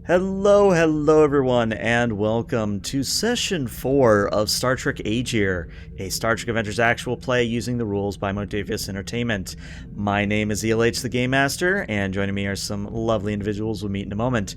Hello everyone, and welcome to Session 4 of Star Trek Agir, a Star Trek Adventures actual play using the rules by Modavius Entertainment. My name is ELH the Game Master, and joining me are some lovely individuals we'll meet in a moment.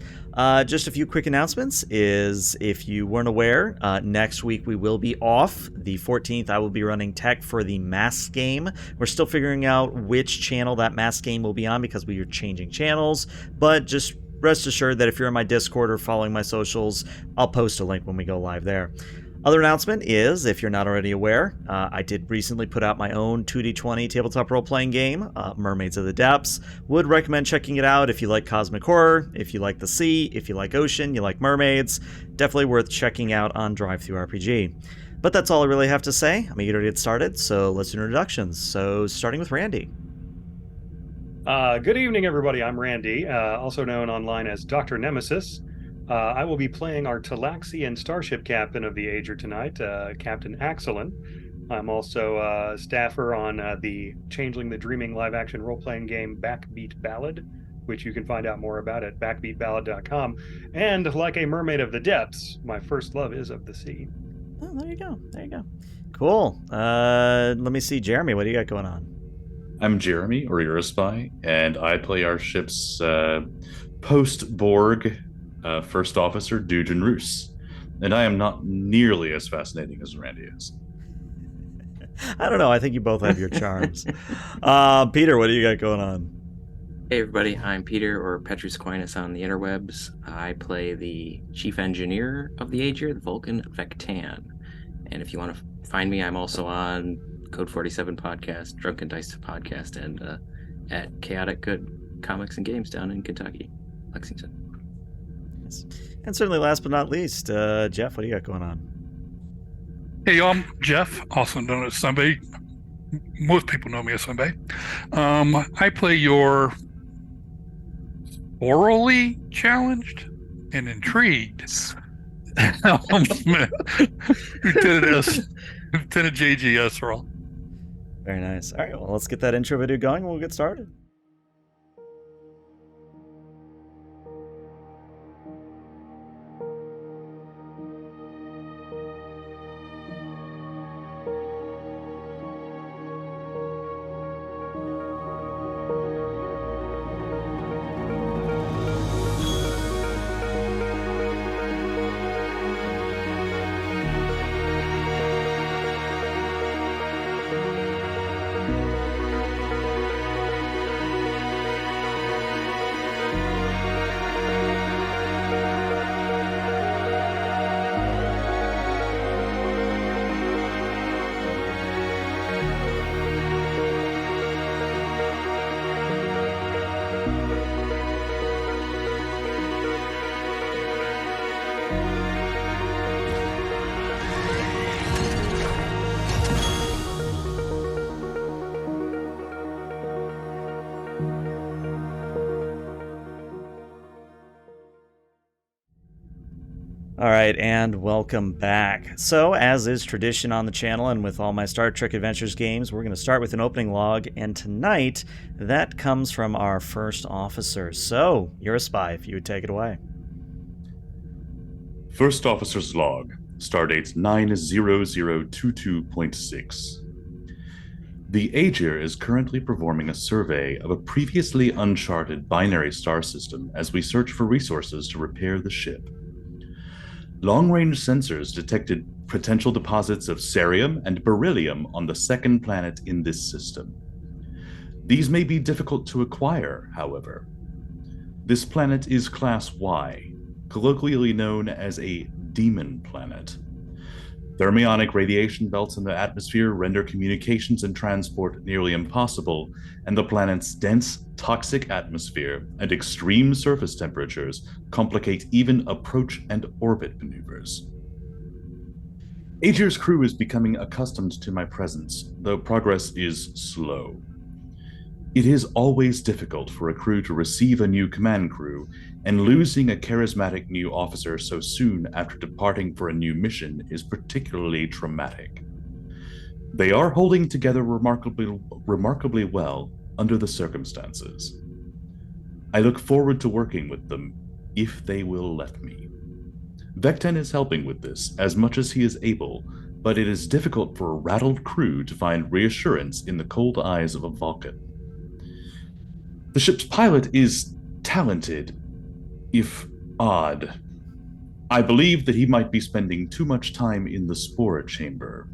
Just a few quick announcements is, if you weren't aware, next week we will be off. The 14th I will be running tech for the Mass game. We're still figuring out which channel that Mass game will be on because we are changing channels, but just rest assured that if you're in my Discord or following my socials, I'll post a link when we go live there. Other announcement is, if you're not already aware, I did recently put out my own 2D20 tabletop role-playing game, Mermaids of the Depths. Would recommend checking it out if you like cosmic horror, if you like the sea, if you like ocean, you like mermaids. Definitely worth checking out on DriveThruRPG. But that's all I really have to say. I'm eager to get started, so let's do introductions. So starting with Randy. Good evening, everybody. I'm Randy, also known online as Dr. Nemesis. I will be playing our Talaxian starship captain of the Agir tonight, Captain Axelin. I'm also a staffer on the Changeling the Dreaming live-action role-playing game Backbeat Ballad, which you can find out more about at backbeatballad.com. And like a mermaid of the depths, my first love is of the sea. Oh, there you go. There you go. Cool. Let me see. Jeremy, what do you got going on? I'm Jeremy, or U.S.S, and I play our ship's post-Borg first officer, Dujan Roos. And I am not nearly as fascinating as Randy is. I don't know. I think you both have your charms. Peter, what do you got going on? Hey everybody, I'm Peter, or Petrus Aquinas on the interwebs. I play the chief engineer of the Agir, the Vulcan Vectan. And if you want to find me, I'm also on Code 47 podcast, Drunken Dice podcast, and at Chaotic Good Comics and Games down in Kentucky, Lexington. Yes. And certainly last but not least, Jeff, what do you got going on? Hey, I'm Jeff, also known as Sunbay. Most people know me as Sunbay. I play your orally challenged and intrigued Lieutenant J.G. Esrall. Very nice. All right, well, let's get that intro video going and we'll get started. Alright, and welcome back. So, as is tradition on the channel and with all my Star Trek Adventures games, we're going to start with an opening log, and tonight, that comes from our first officer. So, you're a spy, if you would take it away. First Officer's Log, Stardate 90022.6. The Agir is currently performing a survey of a previously uncharted binary star system as we search for resources to repair the ship. Long-range sensors detected potential deposits of cerium and beryllium on the second planet in this system. These may be difficult to acquire, however. This planet is Class Y, colloquially known as a demon planet. Thermionic radiation belts in the atmosphere render communications and transport nearly impossible, and the planet's dense, toxic atmosphere and extreme surface temperatures complicate even approach and orbit maneuvers. Agir's crew is becoming accustomed to my presence, though progress is slow. It is always difficult for a crew to receive a new command crew, and losing a charismatic new officer so soon after departing for a new mission is particularly traumatic. They are holding together remarkably well under the circumstances. I look forward to working with them, if they will let me. Vecten is helping with this as much as he is able, but it is difficult for a rattled crew to find reassurance in the cold eyes of a Vulcan. The ship's pilot is talented, if odd. I believe that he might be spending too much time in the spore chamber.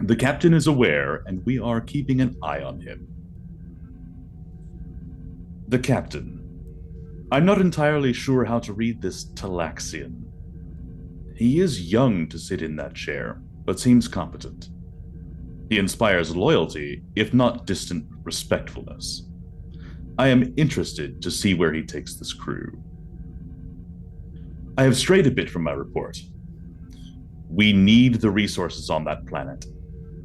The captain is aware, and we are keeping an eye on him. The captain. I'm not entirely sure how to read this Talaxian. He is young to sit in that chair, but seems competent. He inspires loyalty, if not distant respectfulness. I am interested to see where he takes this crew. I have strayed a bit from my report. We need the resources on that planet.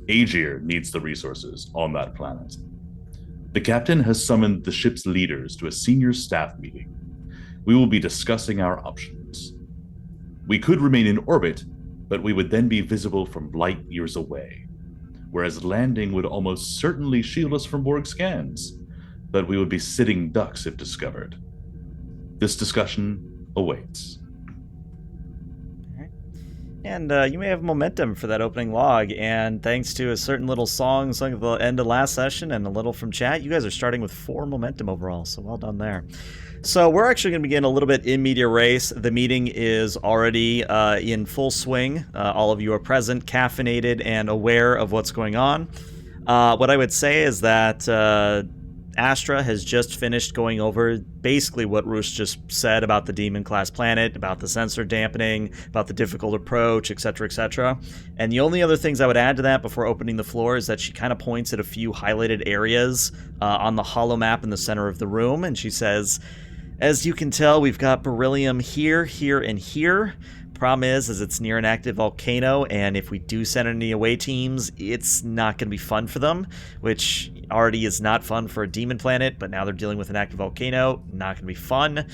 Agir needs the resources on that planet. The captain has summoned the ship's leaders to a senior staff meeting. We will be discussing our options. We could remain in orbit, but we would then be visible from light years away, whereas landing would almost certainly shield us from Borg scans, but we would be sitting ducks if discovered. This discussion awaits. And you may have momentum for that opening log, and thanks to a certain little song sung at the end of last session and a little from chat, you guys are starting with 4 momentum overall, so well done there. So we're actually going to begin a little bit in media res. The meeting is already in full swing. All of you are present, caffeinated, and aware of what's going on. What I would say is that Astra has just finished going over basically what Roos just said about the Demon class planet, about the sensor dampening, about the difficult approach, etc., etc. And the only other things I would add to that before opening the floor is that she kind of points at a few highlighted areas on the holo map in the center of the room, and she says, as you can tell, we've got beryllium here, here, and here. Problem is it's near an active volcano, and if we do send any away teams, it's not going to be fun for them, which already is not fun for a demon planet, but now they're dealing with an active volcano, not going to be fun.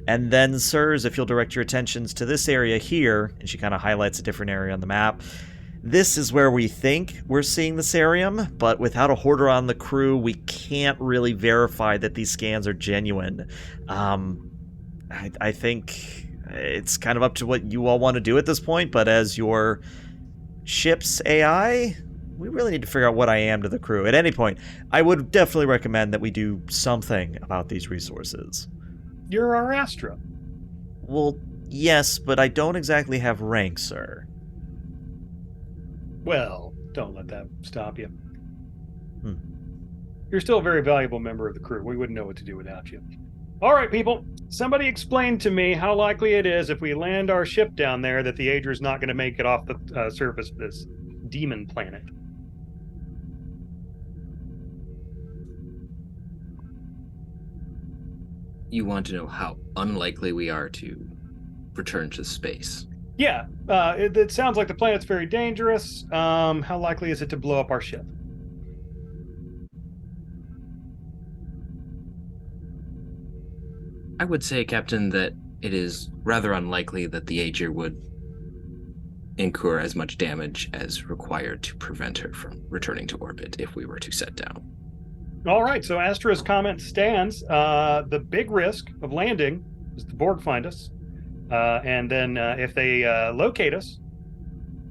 And then, sirs, if you'll direct your attentions to this area here, and she kind of highlights a different area on the map, this is where we think we're seeing the Cerium, but without a hoarder on the crew, we can't really verify that these scans are genuine. I think it's kind of up to what you all want to do at this point, but as your ship's AI, we really need to figure out what I am to the crew. At any point, I would definitely recommend that we do something about these resources. You're our Astra. Well, yes, but I don't exactly have rank, sir. Well, don't let that stop you. You're still a very valuable member of the crew. We wouldn't know what to do without you. All right, people. Somebody explain to me how likely it is if we land our ship down there that the Agir is not going to make it off the surface of this demon planet. You want to know how unlikely we are to return to space? Yeah, it sounds like the planet's very dangerous. How likely is it to blow up our ship? I would say, Captain, that it is rather unlikely that the Agir would incur as much damage as required to prevent her from returning to orbit if we were to set down. All right, so Astra's comment stands. The big risk of landing is the Borg find us. And then if they locate us,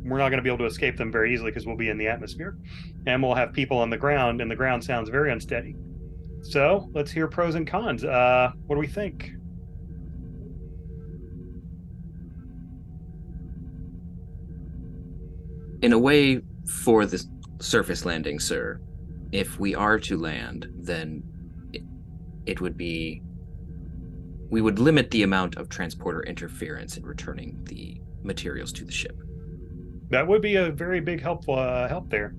we're not going to be able to escape them very easily because we'll be in the atmosphere. And we'll have people on the ground, and the ground sounds very unsteady. So let's hear pros and cons. What do we think? In a way, for the surface landing, sir, if we are to land, then it would be... We would limit the amount of transporter interference in returning the materials to the ship. That would be a very big help there.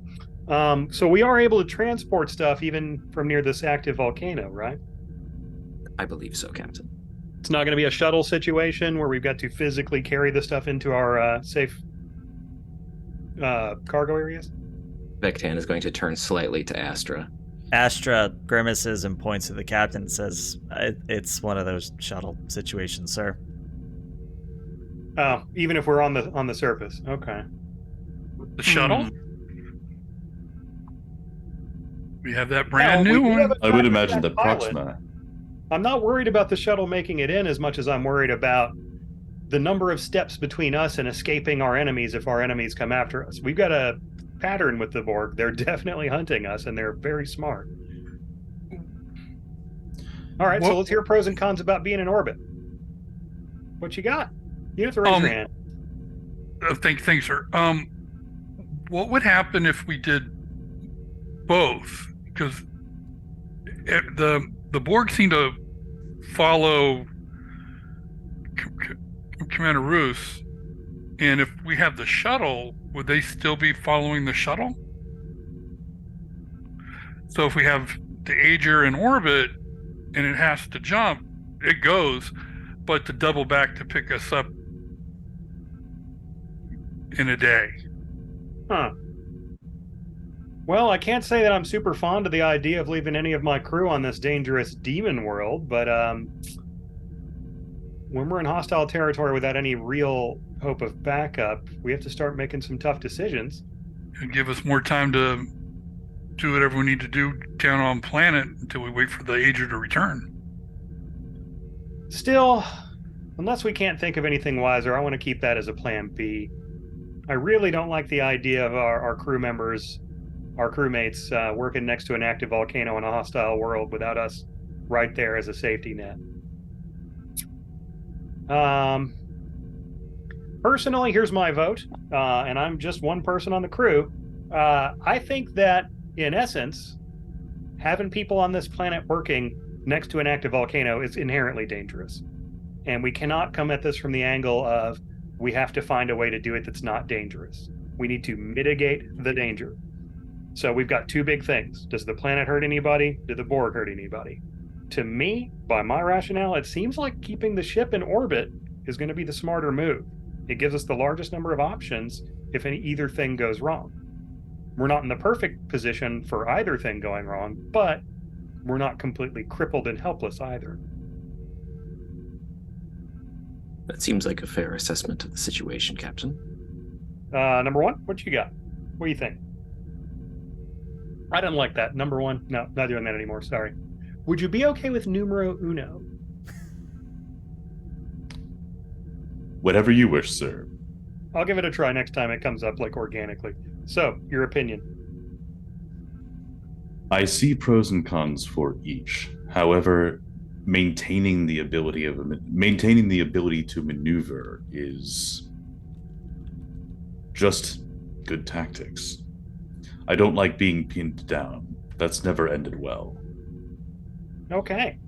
So we are able to transport stuff even from near this active volcano, right? I believe so, Captain. It's not going to be a shuttle situation where we've got to physically carry the stuff into our safe cargo areas? Vectan is going to turn slightly to Astra. Astra grimaces and points to the captain and says, it's one of those shuttle situations, sir. Oh, even if we're on the surface. Okay. The shuttle? We have that brand new we do one. have a I would imagine that pilot. Proxima. I'm not worried about the shuttle making it in as much as I'm worried about the number of steps between us and escaping our enemies if our enemies come after us. We've got a pattern with the Borg. They're definitely hunting us, and they're very smart. All right, so let's hear pros and cons about being in orbit. What you got? You have to raise your hand. Thanks, sir. What would happen if we did both? Because the Borg seem to follow Commander Roos, and if we have the shuttle, would they still be following the shuttle? So if we have the Agir in orbit and it has to jump, it goes, but to double back to pick us up in a day. Huh. Well, I can't say that I'm super fond of the idea of leaving any of my crew on this dangerous demon world, but when we're in hostile territory without any real hope of backup, we have to start making some tough decisions. And give us more time to do whatever we need to do down on planet until we wait for the Agir to return. Still, unless we can't think of anything wiser, I want to keep that as a plan B. I really don't like the idea of our crew members, our crewmates, working next to an active volcano in a hostile world without us right there as a safety net. Personally, here's my vote, and I'm just one person on the crew. I think that, in essence, having people on this planet working next to an active volcano is inherently dangerous. And we cannot come at this from the angle of we have to find a way to do it that's not dangerous. We need to mitigate the danger. So we've got two big things. Does the planet hurt anybody? Did the Borg hurt anybody? To me, by my rationale, it seems like keeping the ship in orbit is going to be the smarter move. It gives us the largest number of options if either thing goes wrong. We're not in the perfect position for either thing going wrong, but we're not completely crippled and helpless either. That seems like a fair assessment of the situation, Captain. Number one, what you got? What do you think? I didn't like that. Number one, no, not doing that anymore. Sorry. Would you be okay with numero uno? Whatever you wish, sir. I'll give it a try next time it comes up, like, organically. So, your opinion? I see pros and cons for each. However, maintaining the ability to maneuver is just good tactics. I don't like being pinned down. That's never ended well. Okay.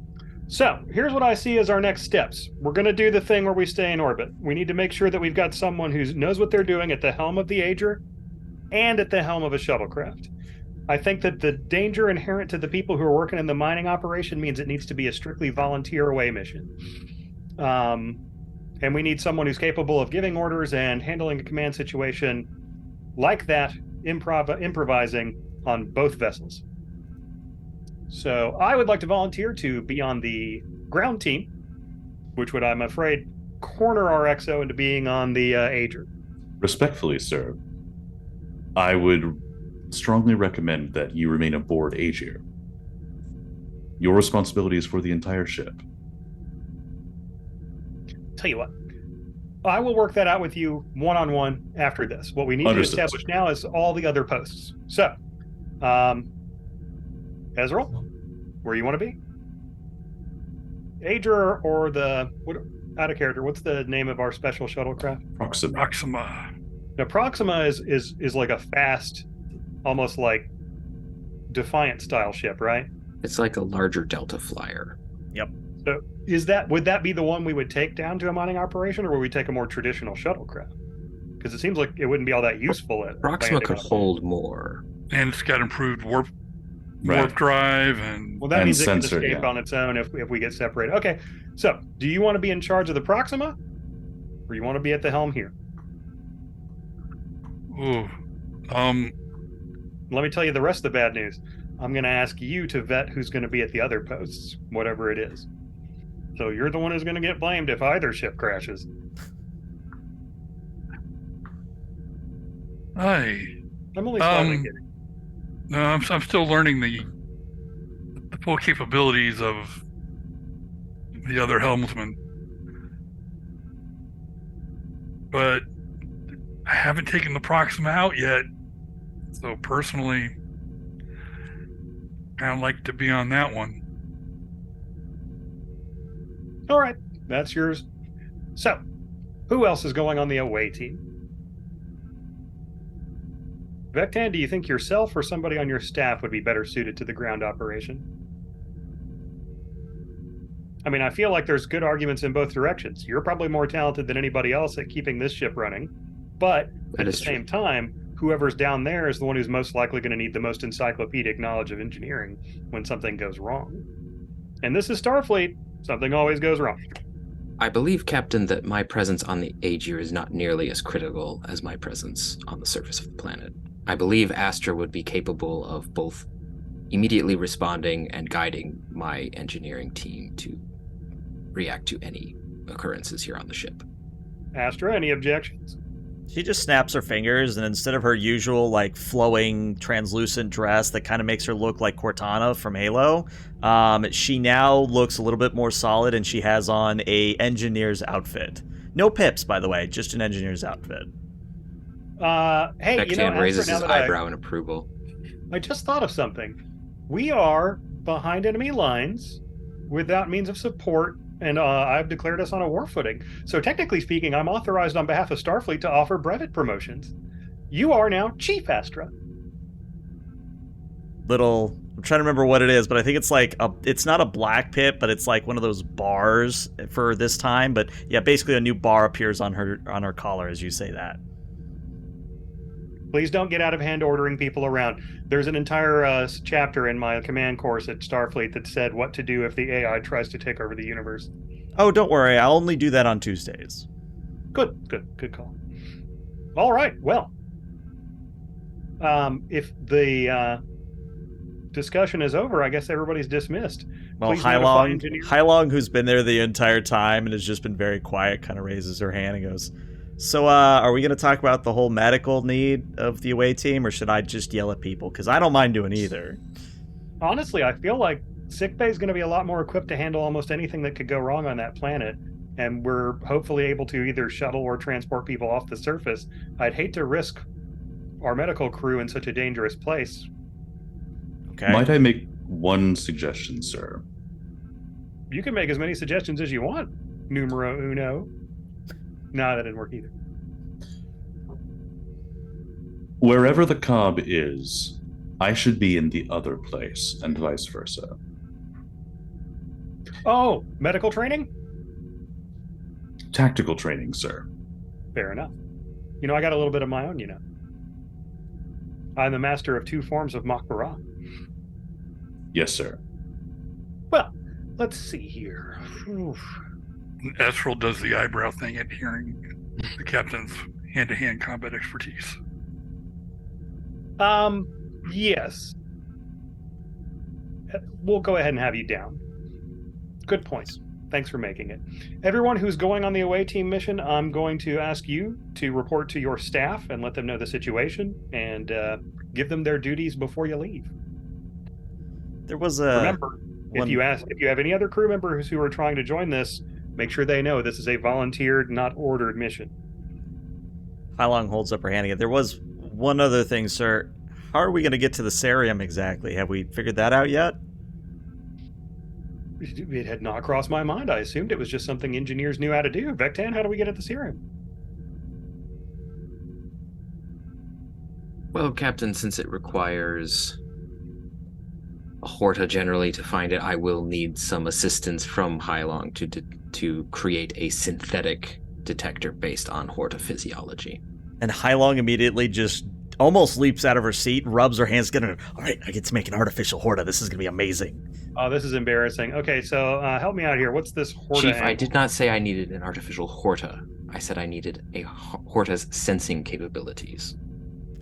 So, here's what I see as our next steps. We're going to do the thing where we stay in orbit. We need to make sure that we've got someone who knows what they're doing at the helm of the Agir and at the helm of a shuttlecraft. I think that the danger inherent to the people who are working in the mining operation means it needs to be a strictly volunteer away mission. And we need someone who's capable of giving orders and handling a command situation like that, improvising on both vessels. So I would like to volunteer to be on the ground team, which would, I'm afraid, corner our XO into being on the Agir. Respectfully, sir, I would strongly recommend that you remain aboard Agir. Your responsibility is for the entire ship. Tell you what, I will work that out with you one-on-one after this. What we need to establish now is all the other posts. So, Ezreal, where you want to be? Agir or out of character, what's the name of our special shuttlecraft? Proxima. Now, Proxima is like a fast, almost like Defiant style ship, right? It's like a larger Delta flyer. Yep. So would that be the one we would take down to a mining operation, or would we take a more traditional shuttlecraft? Because it seems like it wouldn't be all that useful. Proxima could hold more. And it's got improved warp drive and that means sensor, it can escape on its own if we get separated. Okay, so do you want to be in charge of the Proxima, or you want to be at the helm here? Ooh. Let me tell you the rest of the bad news. I'm going to ask you to vet who's going to be at the other posts, whatever it is. So you're the one who's going to get blamed if either ship crashes. I'm only slightly kidding. No, I'm still learning the full capabilities of the other helmsman. But I haven't taken the Proxima out yet. So personally, I'd like to be on that one. All right, that's yours. So, who else is going on the away team? Vectan, do you think yourself or somebody on your staff would be better suited to the ground operation? I mean, I feel like there's good arguments in both directions. You're probably more talented than anybody else at keeping this ship running. But at the same time, whoever's down there is the one who's most likely going to need the most encyclopedic knowledge of engineering when something goes wrong. And this is Starfleet. Something always goes wrong. I believe, Captain, that my presence on the Agir is not nearly as critical as my presence on the surface of the planet. I believe Astra would be capable of both immediately responding and guiding my engineering team to react to any occurrences here on the ship. Astra, any objections? She just snaps her fingers, and instead of her usual, like, flowing, translucent dress that kind of makes her look like Cortana from Halo, she now looks a little bit more solid, and she has on a engineer's outfit. No pips, by the way, just an engineer's outfit. Hey, Vectan raises his eyebrow in approval. I just thought of something. We are behind enemy lines without means of support, and I've declared us on a war footing. So technically speaking, I'm authorized on behalf of Starfleet to offer brevet promotions. You are now Chief Astra. I'm trying to remember what it is, but I think it's like it's not a black pit, but it's like one of those bars for this time. But yeah, basically a new bar appears on her collar as you say that. Please don't get out of hand ordering people around. There's an entire chapter in my command course at Starfleet that said what to do if the AI tries to take over the universe. Oh, don't worry. I'll only do that on Tuesdays. Good call. All right, well. If the discussion is over, I guess everybody's dismissed. Well, Hailong, who's been there the entire time and has just been very quiet, kind of raises her hand and goes, so, are we going to talk about the whole medical need of the away team, or should I just yell at people? Because I don't mind doing either. Honestly, I feel like sickbay is going to be a lot more equipped to handle almost anything that could go wrong on that planet, and we're hopefully able to either shuttle or transport people off the surface. I'd hate to risk our medical crew in such a dangerous place. Okay. Might I make one suggestion, sir? You can make as many suggestions as you want, numero uno. No, that didn't work either. Wherever the Cobb is, I should be in the other place, and vice versa. Oh, medical training? Tactical training, sir. Fair enough. You know, I got a little bit of my own, you know. I'm the master of 2 forms of Makbara. Yes, sir. Well, let's see here. Oof. Astral does the eyebrow thing at hearing the captain's hand-to-hand combat expertise. Yes. We'll go ahead and have you down. Good points. Thanks for making it. Everyone who's going on the away team mission, I'm going to ask you to report to your staff and let them know the situation and give them their duties before you leave. There was a... Remember, if you have any other crew members who are trying to join this, make sure they know this is a volunteered, not ordered mission. Hailong holds up her hand again. There was one other thing, sir. How are we going to get to the Cerium exactly? Have we figured that out yet? It had not crossed my mind. I assumed it was just something engineers knew how to do. Vectan, how do we get at the Cerium? Well, Captain, since it requires a Horta generally to find it, I will need some assistance from Hailong to create a synthetic detector based on Horta physiology. And Hailong immediately just almost leaps out of her seat, rubs her hands together. All right, I get to make an artificial Horta. This is going to be amazing. Oh, this is embarrassing. Okay, so help me out here. What's this Horta? Chief, I did not say I needed an artificial Horta. I said I needed a Horta's sensing capabilities.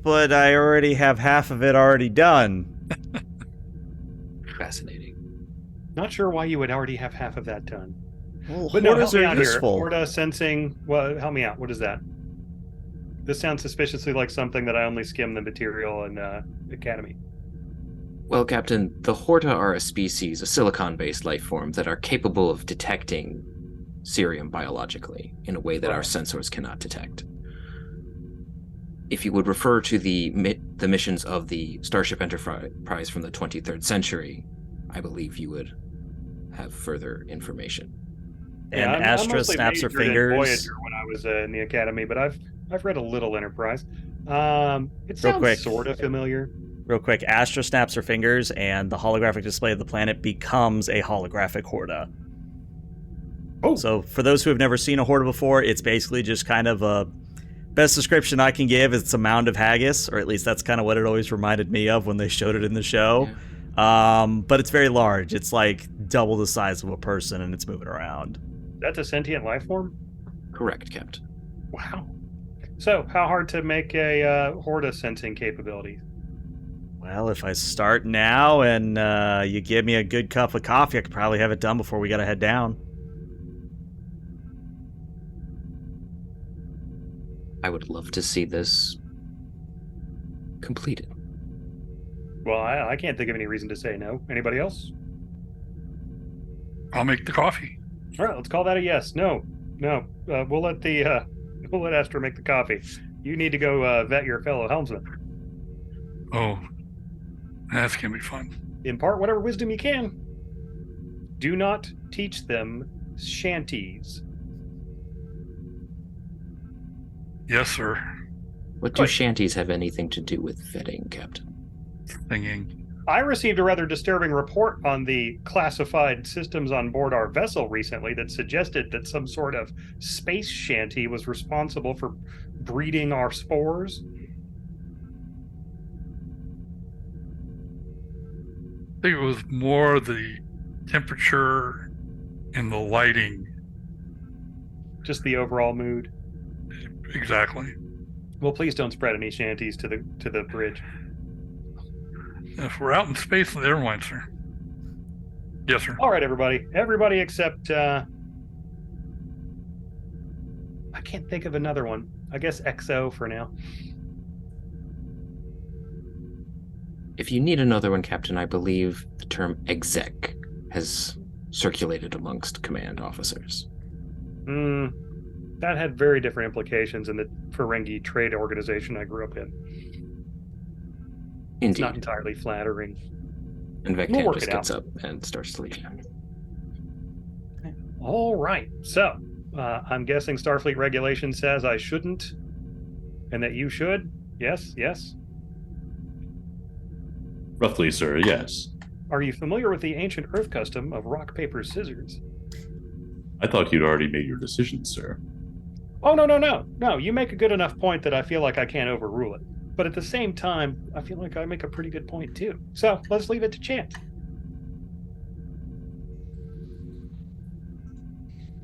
But I already have half of it already done. Fascinating. Not sure why you would already have half of that done. Well, But no, help Hortas me are out useful. here. Horta sensing. Well, help me out. What is that? This sounds suspiciously like something that I only skim the material in Academy. Well, Captain, the Horta are a species, a silicon-based life form that are capable of detecting cerium biologically in a way that our sensors cannot detect. If you would refer to the missions of the Starship Enterprise from the 23rd century, I believe you would have further information. And I'm Astra mostly snaps her majored in fingers. Voyager when I was in the academy, but I've read a little Enterprise. It sounds quick. sort of familiar. Real quick, Astra snaps her fingers, and the holographic display of the planet becomes a holographic Horta. Oh. So for those who have never seen a Horta before, it's basically just kind of a... Best description I can give is it's a mound of haggis, or at least that's kind of what it always reminded me of when they showed it in the show. Yeah. But it's very large. It's like double the size of a person, and it's moving around. That's a sentient life form? Correct, Captain. Wow. So, how hard to make a Horta sensing capability? Well, if I start now and you give me a good cup of coffee, I could probably have it done before we gotta head down. I would love to see this completed. Well, I can't think of any reason to say no. Anybody else? I'll make the coffee. All right, let's call that a yes. No. We'll let Astra make the coffee. You need to go vet your fellow helmsman. Oh, that's gonna be fun. Impart whatever wisdom you can. Do not teach them shanties. Yes, sir. What do shanties have anything to do with vetting, Captain? Singing. I received a rather disturbing report on the classified systems on board our vessel recently that suggested that some sort of space shanty was responsible for breeding our spores. I think it was more the temperature and the lighting. Just the overall mood. Exactly. Well, please don't spread any shanties to the bridge. If we're out in space, never mind, sir. Yes, sir. All right, everybody. Everybody except I can't think of another one. I guess XO for now. If you need another one, Captain, I believe the term exec has circulated amongst command officers. That had very different implications in the Ferengi trade organization I grew up in. Indeed. It's not entirely flattering. And We'll Vectan work just it gets out. up and starts to leave. All right. So, I'm guessing Starfleet regulation says I shouldn't and that you should? Yes? Roughly, sir, yes. Are you familiar with the ancient Earth custom of rock, paper, scissors? I thought you'd already made your decision, sir. Oh, no. No, you make a good enough point that I feel like I can't overrule it. But at the same time, I feel like I make a pretty good point, too. So, let's leave it to chance.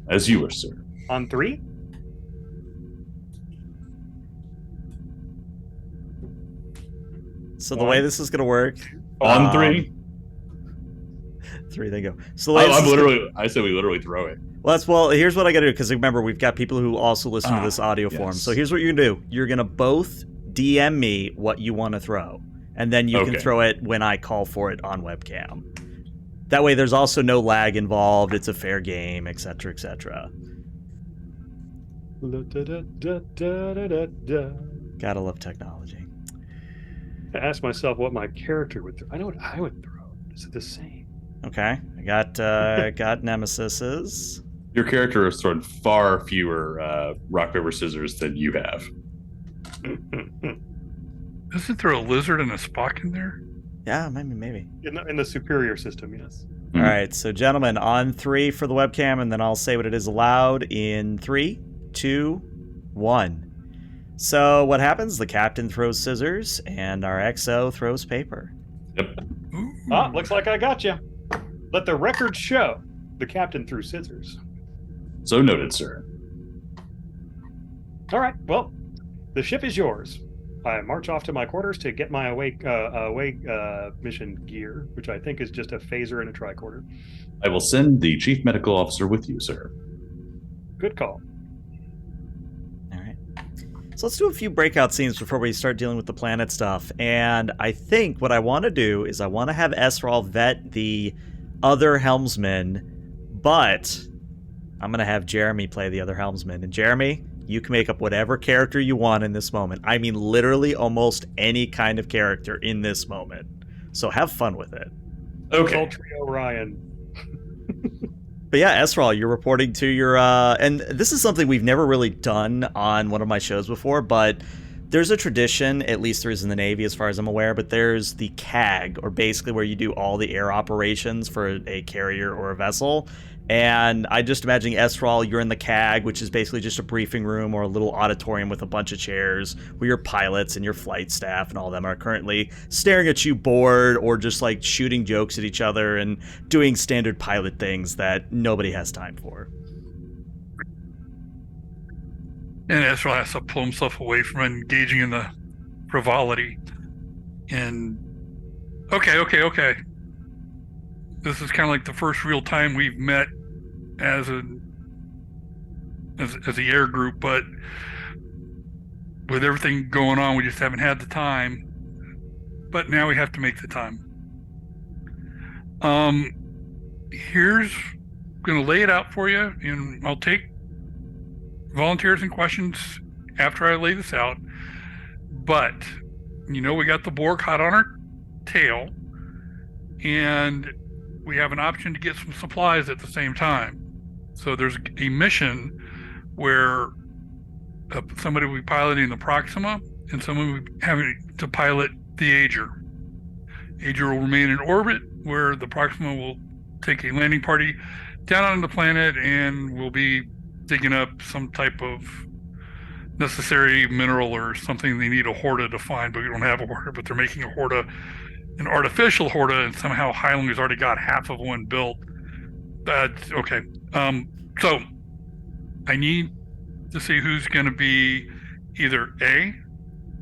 As you were, sir. On 3? So the way this is going to work... On 3? 3, they go. So the way I said we literally throw it. Well, here's what I got to do, because remember, we've got people who also listen to this audio form. So here's what you're going to do. You're going to both DM me what you want to throw, and then you can throw it when I call for it on webcam. That way there's also no lag involved, it's a fair game, etc., etc. Gotta love technology. I asked myself what my character would throw. I know what I would throw. Is it the same? Okay, I got Nemesis's. Your character has thrown far fewer rock, paper, scissors than you have. Isn't there a lizard and a Spock in there? Yeah, maybe. In the superior system, yes. All right, so gentlemen, on 3 for the webcam, and then I'll say what it is aloud in 3, 2, 1. So what happens? The captain throws scissors, and our XO throws paper. Yep. Looks like I got you. Let the record show the captain threw scissors. So noted, sir. All right, well, the ship is yours. I march off to my quarters to get my away mission gear, which I think is just a phaser and a tricorder. I will send the chief medical officer with you, sir. Good call. All right. So let's do a few breakout scenes before we start dealing with the planet stuff. And I think what I want to do is I want to have Esral vet the other helmsman, but I'm going to have Jeremy play the other helmsman. And Jeremy, you can make up whatever character you want in this moment. I mean, literally almost any kind of character in this moment. So have fun with it. Okay. Sultry Orion. But yeah, Esral, you're reporting to your, and this is something we've never really done on one of my shows before, but there's a tradition, at least there is in the Navy as far as I'm aware, but there's the CAG, or basically where you do all the air operations for a carrier or a vessel. And I just imagine, Esral, you're in the CAG, which is basically just a briefing room or a little auditorium with a bunch of chairs where your pilots and your flight staff and all of them are currently staring at you bored or just like shooting jokes at each other and doing standard pilot things that nobody has time for. And Ezra has to pull himself away from engaging in the frivolity. And okay. This is kind of like the first real time we've met as the air group, but with everything going on, we just haven't had the time. But now we have to make the time. Here's going to lay it out for you, and I'll take volunteers and questions after I lay this out. But we got the Borg hot on our tail, and we have an option to get some supplies at the same time. So there's a mission where somebody will be piloting the Proxima and someone will be having to pilot the Agir. Agir will remain in orbit, where the Proxima will take a landing party down on the planet and will be digging up some type of necessary mineral or something they need a Horta to find, but we don't have a Horta, but they're making a Horta, an artificial Horta, and somehow Highlander's already got half of one built. That's okay. So I need to see who's going to be either A,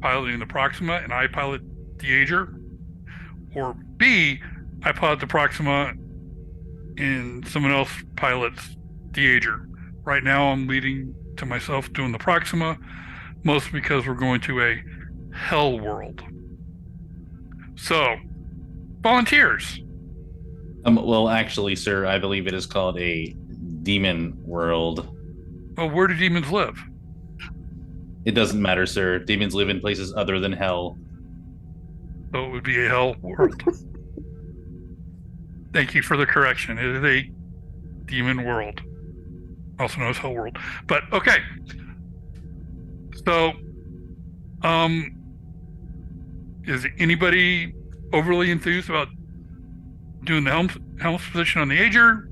piloting the Proxima and I pilot the Agir, or B, I pilot the Proxima and someone else pilots the Agir. Right now I'm leading to myself doing the Proxima, mostly because we're going to a hell world. So, volunteers. Well, actually, sir, I believe it is called a demon world. Well, where do demons live? It doesn't matter, sir. Demons live in places other than hell. So it would be a hell world. Thank you for the correction. It is a demon world, also known as hell world. But okay. So, is anybody overly enthused about doing the helm's position on the Agir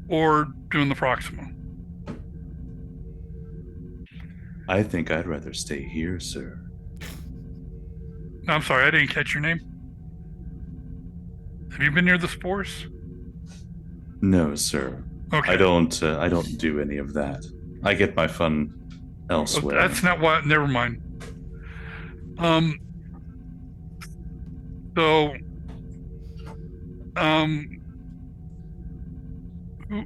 or doing the Proxima? I think I'd rather stay here, sir. No, I'm sorry, I didn't catch your name. Have you been near the spores? No, sir. Okay. I don't do any of that. I get my fun elsewhere. Well, that's not what. Never mind. So, who?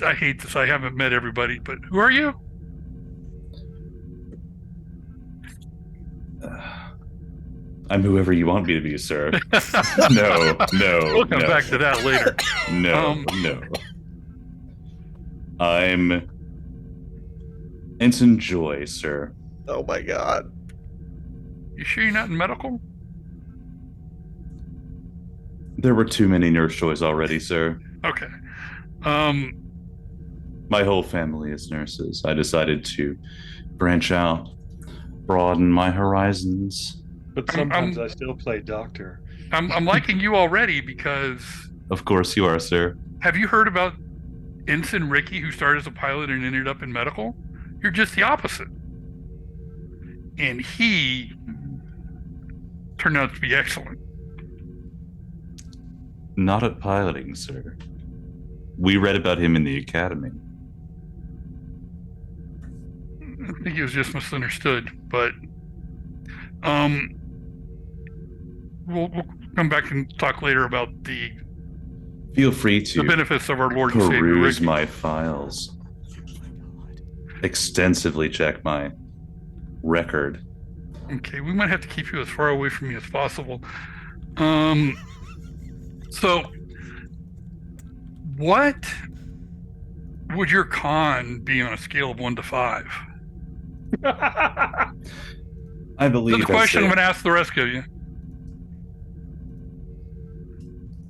I hate this. I haven't met everybody, but who are you? I'm whoever you want me to be, sir. No. We'll come back to that later. No. I'm Ensign Joy, sir. Oh my god. You sure you're not in medical? There were too many Nurse Joys already, sir. Okay. My whole family is nurses. I decided to branch out, broaden my horizons. But sometimes I still play doctor. I'm liking you already because... Of course you are, sir. Have you heard about Ensign Ricky, who started as a pilot and ended up in medical? You're just the opposite. And he turned out to be excellent. Not at piloting, sir. We read about him in the academy. I think he was just misunderstood, but we'll come back and talk later about the Feel free to benefits of our Lord and Savior peruse Ricky. my files. extensively check my record. Okay, we might have to keep you as far away from me as possible. So what would your con be on a scale of 1 to 5? I That's believe the question I I'm going to ask the rest of you.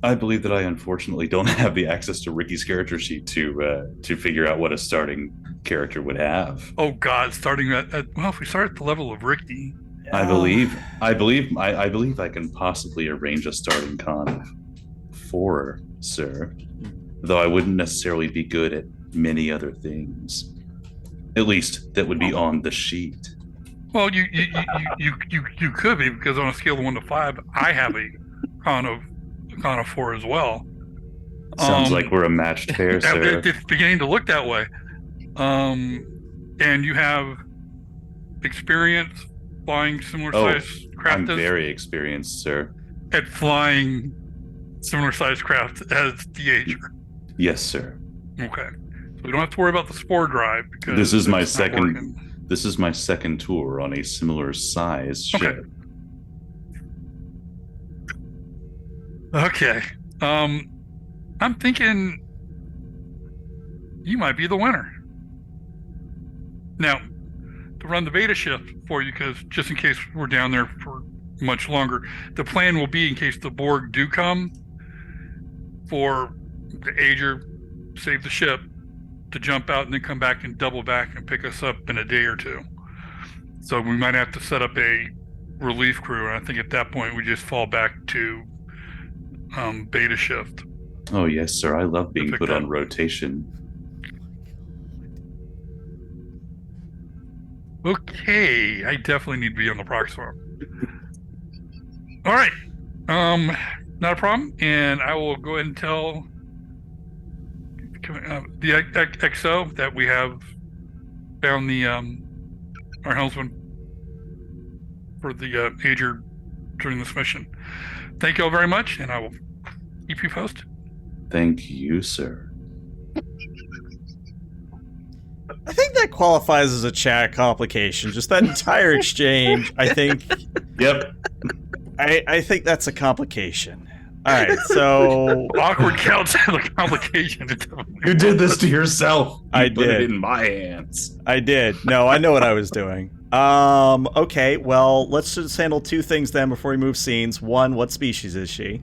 I believe that I unfortunately don't have the access to Ricky's character sheet to figure out what a starting character would have. Oh God, starting at well, if we start at the level of Ricky, I believe I can possibly arrange a starting con of 4, sir. Though I wouldn't necessarily be good at many other things. At least that would be on the sheet. well, you could be, because on a scale of 1 to 5, I have a con of 4 as well. Sounds like we're a matched pair, sir. It's beginning to look that way. And you have experience flying similar size craft. I'm very experienced, sir. At flying similar size craft as the Agir. Yes, sir. Okay, so we don't have to worry about the spore drive because this is my it's not second. working. This is my second tour on a similar size ship. Okay. I'm thinking you might be the winner. Now, to run the beta shift for you, because just in case we're down there for much longer, the plan will be, in case the Borg do come, for the Agir save the ship, to jump out and then come back and double back and pick us up in a day or two. So we might have to set up a relief crew, and I think at that point we just fall back to beta shift. Oh yes, sir. I love being put on rotation. Okay, I definitely need to be on the prox farm. All right, not a problem, and I will go ahead and tell the XO that we have found the our helmsman for the Agir during this mission. Thank you all very much, and I will keep you posted. Thank you, sir. I think that qualifies as a chat complication. Just that entire exchange, I think. Yep. I think that's a complication. All right, so awkward counts as a complication. You did this to yourself. I put did. it in my hands. I did. No, I know what I was doing. Okay, well, let's just handle 2 things then before we move scenes. 1, what species is she?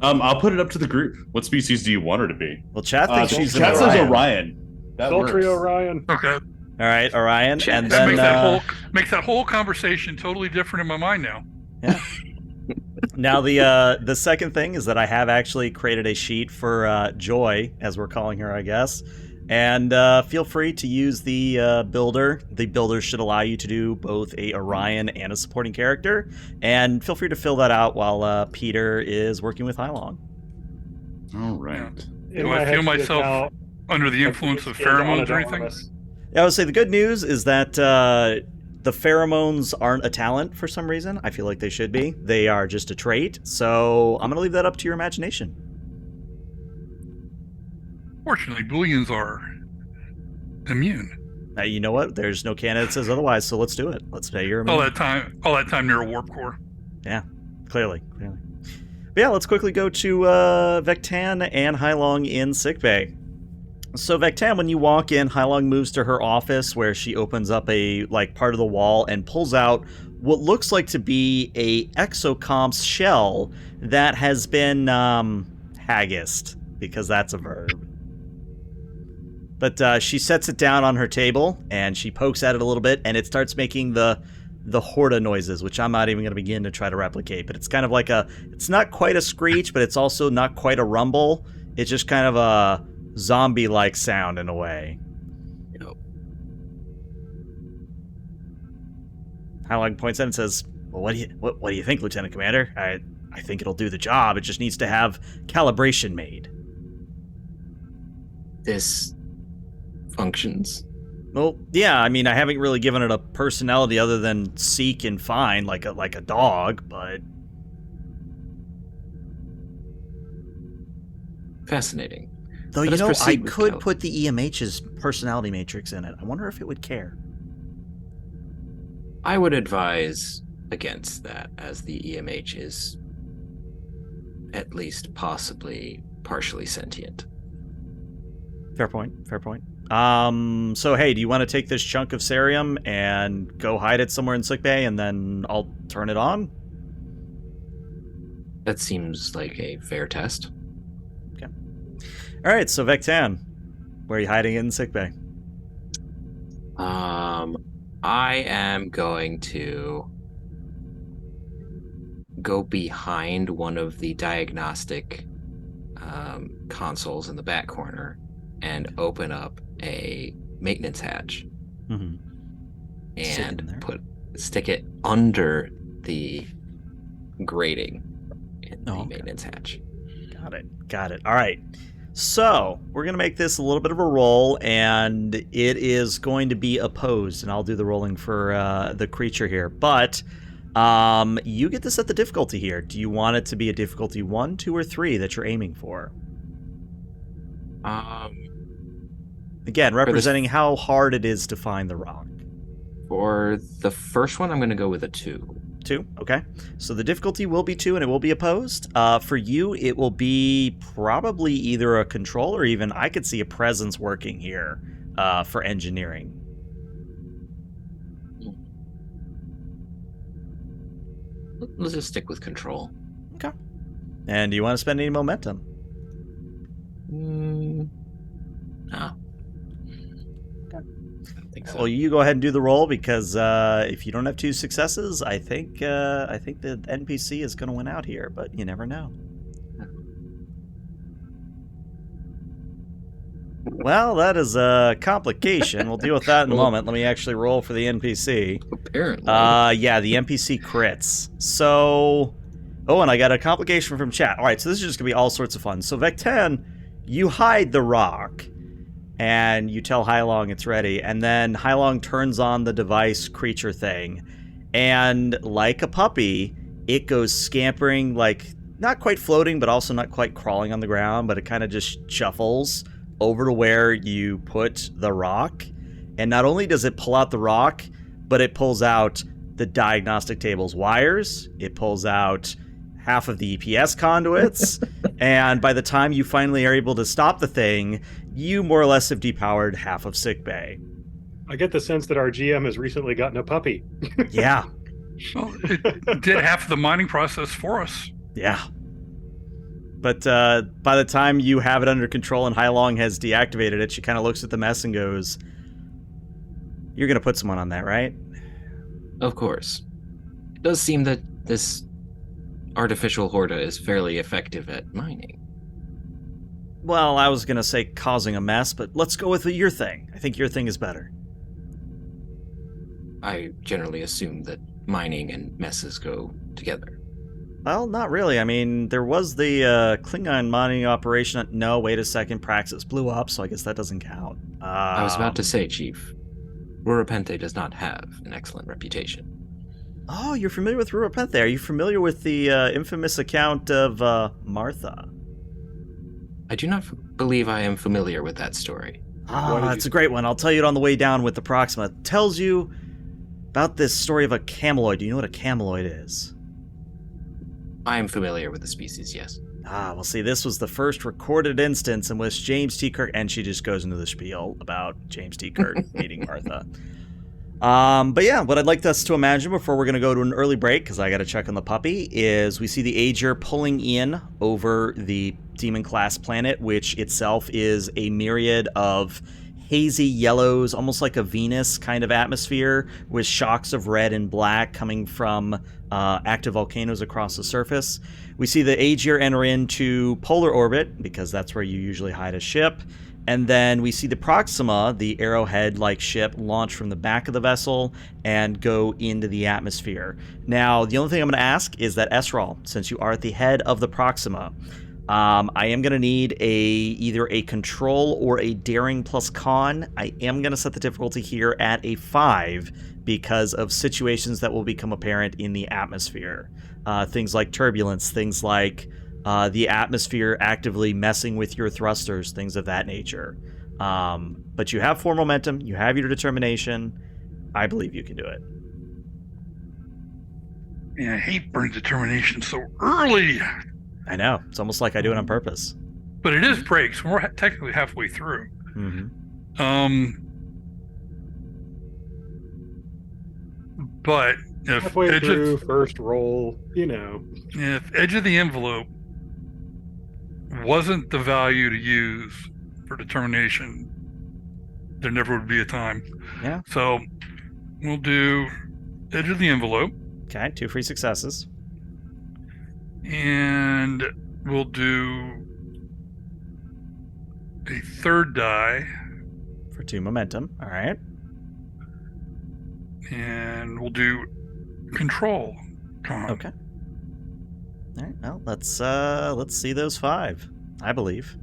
I'll put it up to the group. What species do you want her to be? Well, chat thinks she's an Chat says Orion. Orion. That Sultry works. Orion. Okay. All right, Orion, Chat. and That then makes that whole conversation totally different in my mind now. yeah. Now the second thing is that I have actually created a sheet for Joy, as we're calling her, I guess. And feel free to use the builder. The builder should allow you to do both a Orion and a supporting character. And feel free to fill that out while Peter is working with Hylong. All right. Do I feel myself under the influence of pheromones or anything? Yeah, I would say the good news is that the pheromones aren't a talent for some reason. I feel like they should be. They are just a trait. So I'm going to leave that up to your imagination. Fortunately, Booleans are immune. Now, you know what? There's no canon that says otherwise, so let's do it. Let's say you're immune. All that time near a warp core. Yeah, clearly. But yeah, let's quickly go to Vectan and Hylong in sickbay. So Vectan, when you walk in, Hylong moves to her office where she opens up a part of the wall and pulls out what looks like to be a exocomps shell that has been haggissed, because that's a verb. But she sets it down on her table and she pokes at it a little bit, and it starts making the Horda noises, which I'm not even going to begin to try to replicate. But it's kind of like it's not quite a screech, but it's also not quite a rumble. It's just kind of a zombie-like sound in a way. Yep. Hylong points at it and says, "Well, what do you think, Lieutenant Commander? I think it'll do the job. It just needs to have calibration made." This functions. Well, yeah. I mean, I haven't really given it a personality other than seek and find, like a dog, but Fascinating. Though, Let you us know, I proceed with could Kelly. put the EMH's personality matrix in it. I wonder if it would care. I would advise against that, as the EMH is at least possibly partially sentient. Fair point. Fair point. So hey, do you want to take this chunk of cerium and go hide it somewhere in sickbay, and then I'll turn it on? That seems like a fair test. All right. So Vectan, where are you hiding it in sickbay? I am going to go behind one of the diagnostic consoles in the back corner and open up a maintenance hatch Mm-hmm. Stick it in there. and stick it under the grating in the okay. maintenance hatch. Got it. All right. So we're going to make this a little bit of a roll, and it is going to be opposed, and I'll do the rolling for the creature here. But you get to set the difficulty here. Do you want it to be a difficulty 1, 2, or 3 that you're aiming for? Again, representing how hard it is to find the rock. For the first one, I'm going to go with a 2. 2, okay. So the difficulty will be 2, and it will be opposed. For you, it will be probably either a control or even, I could see a presence working here for engineering. Let's just stick with control. Okay. And do you want to spend any momentum? No. Okay. I don't think so. Well, you go ahead and do the roll, because if you don't have 2 successes, I think the NPC is going to win out here, but you never know. Well, that is a complication. We'll deal with that in a moment. Let me actually roll for the NPC. Apparently. Yeah, the NPC crits. So, oh, and I got a complication from chat. All right, so this is just going to be all sorts of fun. So, Vectan, you hide the rock, and you tell Hylong it's ready, and then Hylong turns on the device creature thing, and like a puppy, it goes scampering, like, not quite floating, but also not quite crawling on the ground, but it kind of just shuffles over to where you put the rock. And not only does it pull out the rock, but it pulls out the diagnostic table's wires, it pulls out half of the EPS conduits, and by the time you finally are able to stop the thing, you more or less have depowered half of sickbay. I get the sense that our GM has recently gotten a puppy. Yeah. Well, it did half of the mining process for us. Yeah. But by the time you have it under control and Hylong has deactivated it, she kind of looks at the mess and goes, "You're going to put someone on that, right?" Of course. It does seem that this artificial Horda is fairly effective at mining. Well, I was going to say causing a mess, but let's go with your thing. I think your thing is better. I generally assume that mining and messes go together. Well, not really. I mean, there was the Klingon mining operation. No, wait a second. Praxis blew up, so I guess that doesn't count. I was about to say, Chief, Rurapente does not have an excellent reputation. Oh, you're familiar with Rurapente. Are you familiar with the infamous account of Martha? I do not believe I am familiar with that story. Oh, it's a great one. I'll tell you it on the way down with the Proxima. It tells you about this story of a cameloid. Do you know what a cameloid is? I am familiar with the species, yes. Well, see, this was the first recorded instance in which James T. Kirk, and she just goes into the spiel about James T. Kirk meeting Martha. But yeah, what I'd like us to imagine before we're going to go to an early break, because I got to check on the puppy, is we see the Agir pulling in over the Demon class planet, which itself is a myriad of hazy yellows, almost like a Venus kind of atmosphere, with shocks of red and black coming from active volcanoes across the surface. We see the Agir enter into polar orbit, because that's where you usually hide a ship. And then we see the Proxima, the arrowhead-like ship, launch from the back of the vessel and go into the atmosphere. Now, the only thing I'm going to ask is that Esral, since you are at the head of the Proxima, I am going to need either a control or a daring plus con. I am going to set the difficulty here at a 5 because of situations that will become apparent in the atmosphere. Things like turbulence, things like the atmosphere actively messing with your thrusters, things of that nature. But you have 4 momentum, you have your determination. I believe you can do it. Yeah, I hate burn determination so early. I know. It's almost like I do it on purpose. But it is breaks. We're technically halfway through. But if halfway through first roll, if edge of the envelope wasn't the value to use for determination, there never would be a time. Yeah. So we'll do edge of the envelope. Okay, 2 free successes. And we'll do a 3rd die. For 2 momentum. All right. And we'll do control. Okay. All right. Well, let's see those 5. I believe.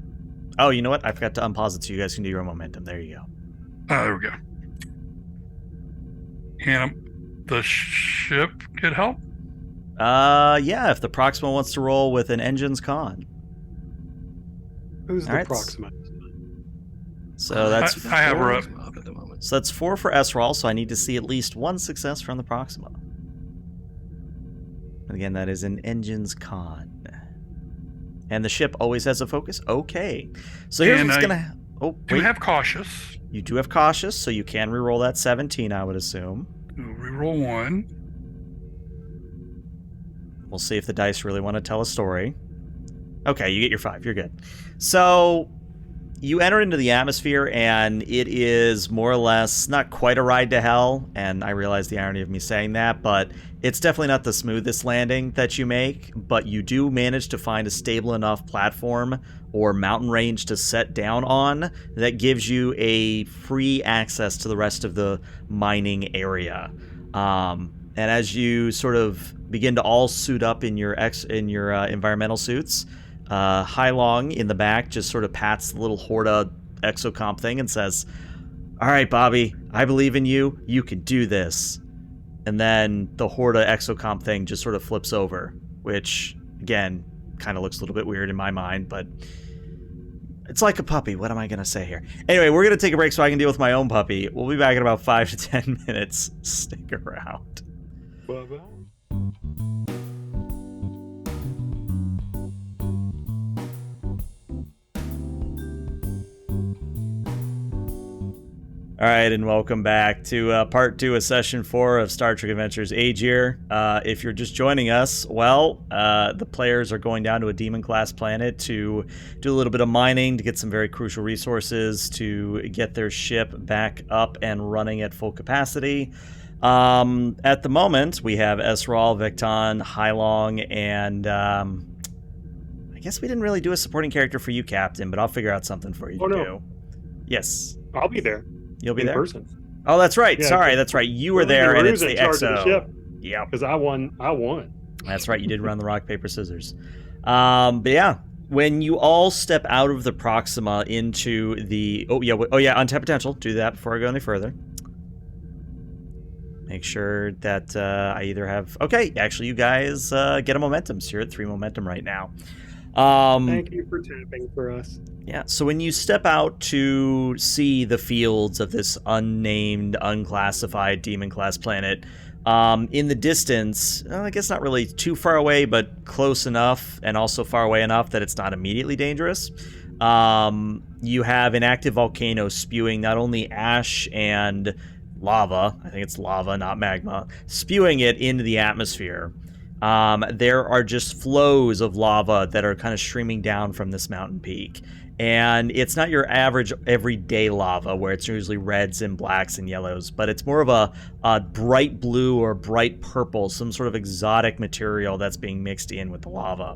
Oh, you know what? I forgot to unpause it so you guys can do your own momentum. There you go. There we go. And the ship could help? Yeah, if the Proxima wants to roll with an engine's con. Who's the Proxima? So that's I have her up at the moment. So that's 4 for S-Roll, so I need to see at least 1 success from the Proxima. And again, that is an engine's con. And the ship always has a focus? Okay. So here's what's going to... Oh, wait. Do have cautious. You do have cautious, so you can reroll that 17, I would assume. Reroll 1. We'll see if the dice really want to tell a story. Okay, you get your 5. You're good. So you enter into the atmosphere, and it is more or less not quite a ride to hell, and I realize the irony of me saying that, but it's definitely not the smoothest landing that you make, but you do manage to find a stable enough platform or mountain range to set down on that gives you a free access to the rest of the mining area. And as you sort of begin to all suit up in your environmental suits, Hai Long in the back just sort of pats the little Horda exocomp thing and says, "All right, Bobby, I believe in you. You can do this." And then the Horda exocomp thing just sort of flips over, which, again, kind of looks a little bit weird in my mind, but it's like a puppy. What am I going to say here? Anyway, we're going to take a break so I can deal with my own puppy. We'll be back in about 5 to 10 minutes. Stick around. Bye-bye. All right, and welcome back to part 2 of session 4 of Star Trek Adventures Agir. If you're just joining us, well, the players are going down to a demon-class planet to do a little bit of mining to get some very crucial resources to get their ship back up and running at full capacity. At the moment, we have Esral, Vecton, Hai Long, and I guess we didn't really do a supporting character for you, Captain, but I'll figure out something for you to do. Yes. I'll be there. You'll be in there? person. Oh, that's right. Yeah, Sorry, that's right. You were there, and it's the XO. Yeah, because I won. That's right. You did run the rock, paper, scissors. But yeah, when you all step out of the Proxima into the... Oh, yeah, untap potential. Do that before I go any further. Make sure that I either have... Okay, actually, you guys get a momentum. So you're at 3 momentum right now. Thank you for tapping for us. Yeah, so when you step out to see the fields of this unnamed, unclassified demon-class planet, in the distance, I guess not really too far away, but close enough, and also far away enough that it's not immediately dangerous, you have an active volcano spewing not only ash and lava, I think it's lava, not magma, spewing it into the atmosphere. There are just flows of lava that are kind of streaming down from this mountain peak. And it's not your average everyday lava where it's usually reds and blacks and yellows, but it's more of a bright blue or bright purple, some sort of exotic material that's being mixed in with the lava.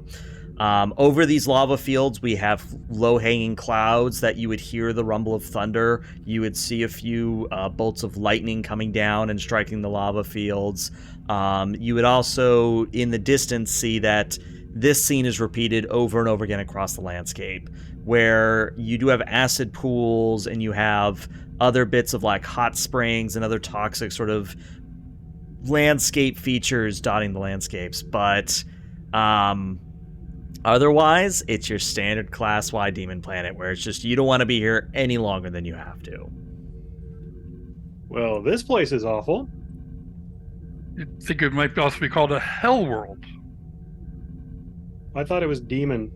Over these lava fields, we have low-hanging clouds that you would hear the rumble of thunder. You would see a few bolts of lightning coming down and striking the lava fields. You would also, in the distance, see that this scene is repeated over and over again across the landscape, where you do have acid pools and you have other bits of like hot springs and other toxic sort of landscape features dotting the landscapes. But Otherwise, it's your standard class Y demon planet where it's just you don't want to be here any longer than you have to. Well, this place is awful. I think it might also be called a hell world. I thought it was demon.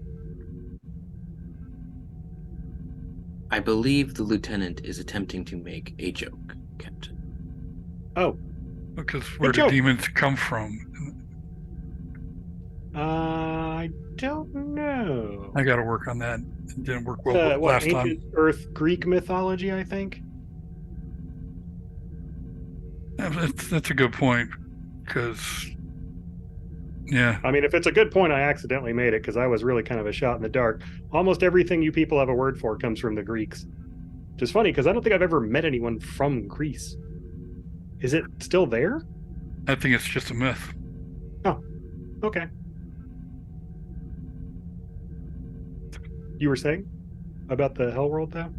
I believe the lieutenant is attempting to make a joke, Captain. Oh, Because where do joke. demons come from? I don't know. I got to work on that. It didn't work well What, last ancient time. Earth Greek mythology, I think? That's a good point. Because, yeah. I mean, if it's a good point, I accidentally made it because I was really kind of a shot in the dark. Almost everything you people have a word for comes from the Greeks. Which is funny because I don't think I've ever met anyone from Greece. Is it still there? I think it's just a myth. Okay. You were saying about the Hell World, though?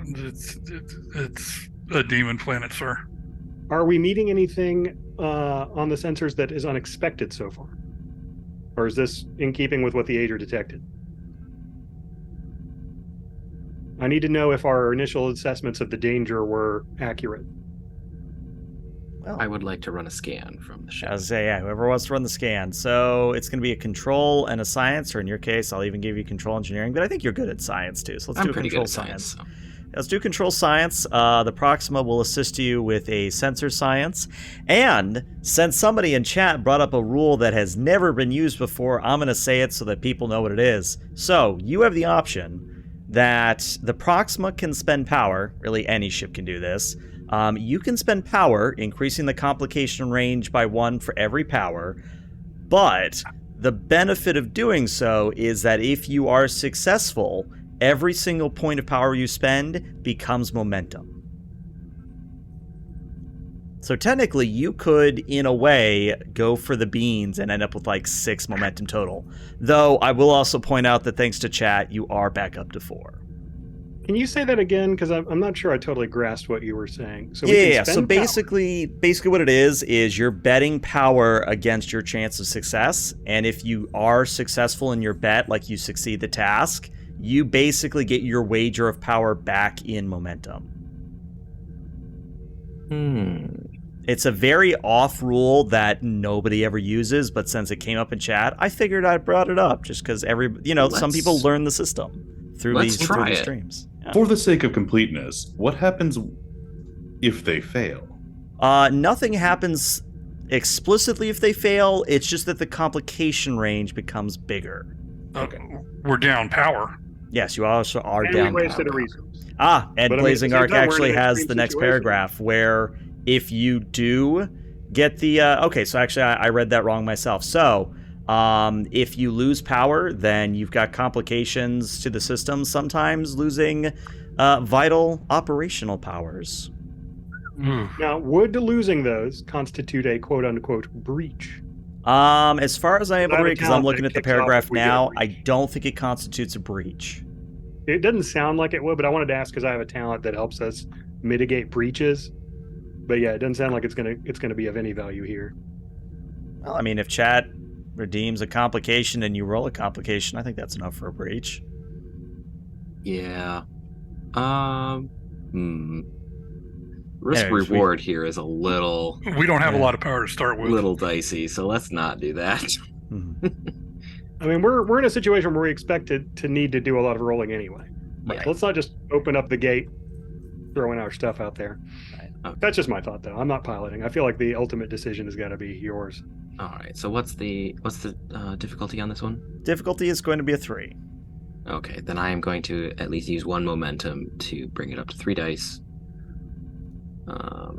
It's a demon planet, sir. Are we meeting anything on the sensors that is unexpected so far? Or is this in keeping with what the Agir detected? I need to know if our initial assessments of the danger were accurate. Well, I would like to run a scan from the ship. I was say, yeah, whoever wants to run the scan. So it's going to be a control and a science, or in your case, I'll even give you control engineering. But I think you're good at science too. So let's I'm do a pretty control good at science. science. Let's do control science. The Proxima will assist you with a sensor science. And since somebody in chat brought up a rule that has never been used before, I'm going to say it so that people know what it is. So you have the option that the Proxima can spend power. Really, any ship can do this. You can spend power, increasing the complication range by 1 for every power. But the benefit of doing so is that if you are successful, every single point of power you spend becomes momentum. So technically, you could, in a way, go for the beans and end up with like 6 momentum total. Though I will also point out that thanks to chat, you are back up to 4. Can you say that again? Because I'm not sure I totally grasped what you were saying. So we can Yeah. spend So power. basically what it is you're betting power against your chance of success, and if you are successful in your bet, like you succeed the task, you basically get your wager of power back in momentum. It's a very off rule that nobody ever uses, but since it came up in chat, I figured I brought it up just because some people learn the system through these streams. Yeah. For the sake of completeness, what happens if they fail? Nothing happens explicitly if they fail. It's just that the complication range becomes bigger. Okay. We're down power. Yes, you also are And down. we wasted a power. resource. And But I mean, at Blazing the same Arc time, we're in actually an has extreme the next situation. paragraph where if you do get the okay, so actually I read that wrong myself. So if you lose power, then you've got complications to the system, sometimes losing vital operational powers. Now, would losing those constitute a quote-unquote breach? As far as I am I have a aware, because I'm talent looking that at the kicks off paragraph if we get a now, breach. I don't think it constitutes a breach. It doesn't sound like it would, but I wanted to ask because I have a talent that helps us mitigate breaches. But yeah, it doesn't sound like it's gonna be of any value here. Well, I mean, if chat redeems a complication and you roll a complication, I think that's enough for a breach. Yeah. Risk reward here is a little We don't have a lot of power to start with. little dicey, so let's not do that. I mean, we're in a situation where we expect to need to do a lot of rolling anyway. Yeah. Let's not just open up the gate, throwing our stuff out there. Okay. That's just my thought, though. I'm not piloting. I feel like the ultimate decision has got to be yours. All right. So what's the difficulty on this one? Difficulty is going to be a 3. Okay, then I am going to at least use 1 momentum to bring it up to 3 dice.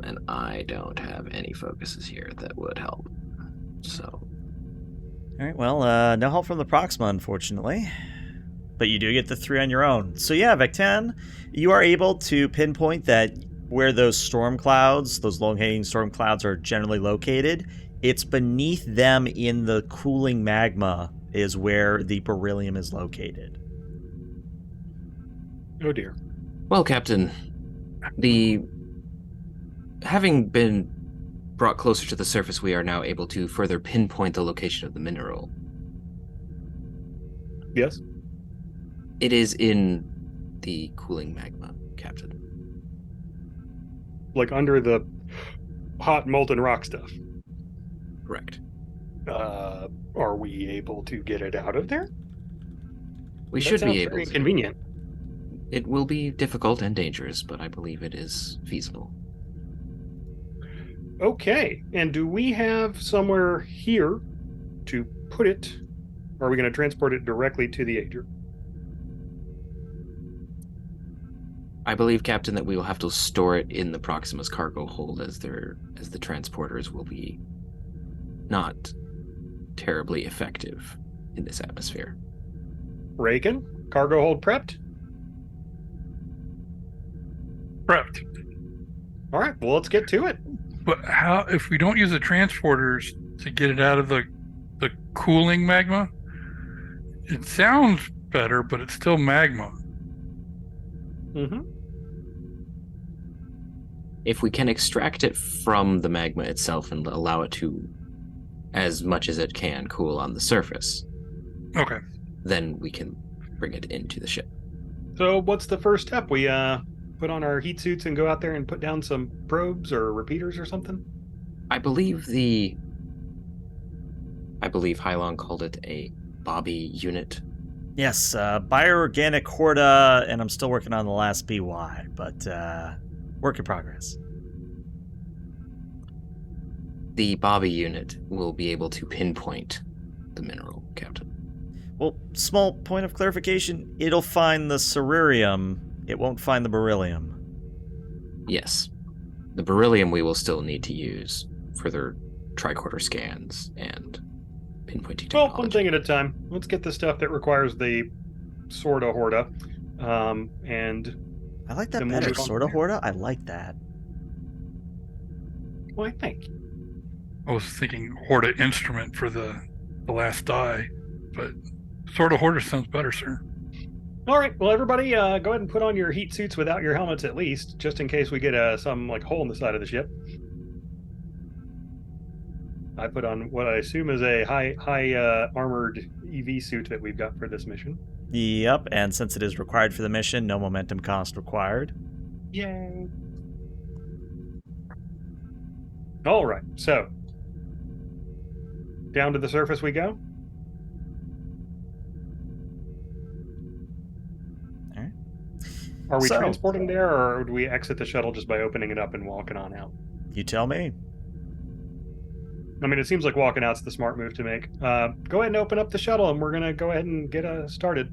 And I don't have any focuses here that would help. So. All right, well, no help from the Proxima, unfortunately. But you do get the 3 on your own. So yeah, Vectan, you are able to pinpoint that where those storm clouds, those long-hanging storm clouds are generally located, it's beneath them in the cooling magma is where the beryllium is located. Oh dear. Well, Captain, having been brought closer to the surface, we are now able to further pinpoint the location of the mineral. Yes. It is in the cooling magma, Captain. Like under the hot molten rock stuff. Correct. Are we able to get it out of there? We That should sounds be able very to. inconvenient. It will be difficult and dangerous, but I believe it is feasible. Okay. And do we have somewhere here to put it? Or are we going to transport it directly to the Agir? I believe, Captain, that we will have to store it in the Proxima's cargo hold as the transporters will be not terribly effective in this atmosphere. Reagan, cargo hold prepped? Prepped. All right, well, let's get to it. But how if we don't use the transporters to get it out of the cooling magma? It sounds better, but it's still magma. Mm-hmm. If we can extract it from the magma itself and allow it to, as much as it can, cool on the surface, Okay. then we can bring it into the ship. So what's the first step? We put on our heat suits and go out there and put down some probes or repeaters or something? I believe Hylon called it a Bobby unit. Yes, bioorganic Horta, and I'm still working on the last BY, but work in progress. The Bobby unit will be able to pinpoint the mineral, Captain. Well, small point of clarification, it'll find the cerurium, it won't find the beryllium. Yes. The beryllium we will still need to use for their tricorder scans and pinpointing technology. Well, one thing at a time. Let's get the stuff that requires the sorta Horta. And I like that Then we'll better, move on sorta from there. Horta? I like that. well, I think. I was thinking Horta instrument for the last die, but sort of Horta sounds better, sir. All right. Well, everybody, go ahead and put on your heat suits without your helmets at least, just in case we get some like hole in the side of the ship. I put on what I assume is a high armored EV suit that we've got for this mission. Yep, and since it is required for the mission, no momentum cost required. Yay! All right. So down to the surface we go. All right. Are we So- transporting there, or would we exit the shuttle just by opening it up and walking on out? You tell me. I mean, it seems like walking out's the smart move to make. Go ahead and open up the shuttle, and we're gonna go ahead and get started.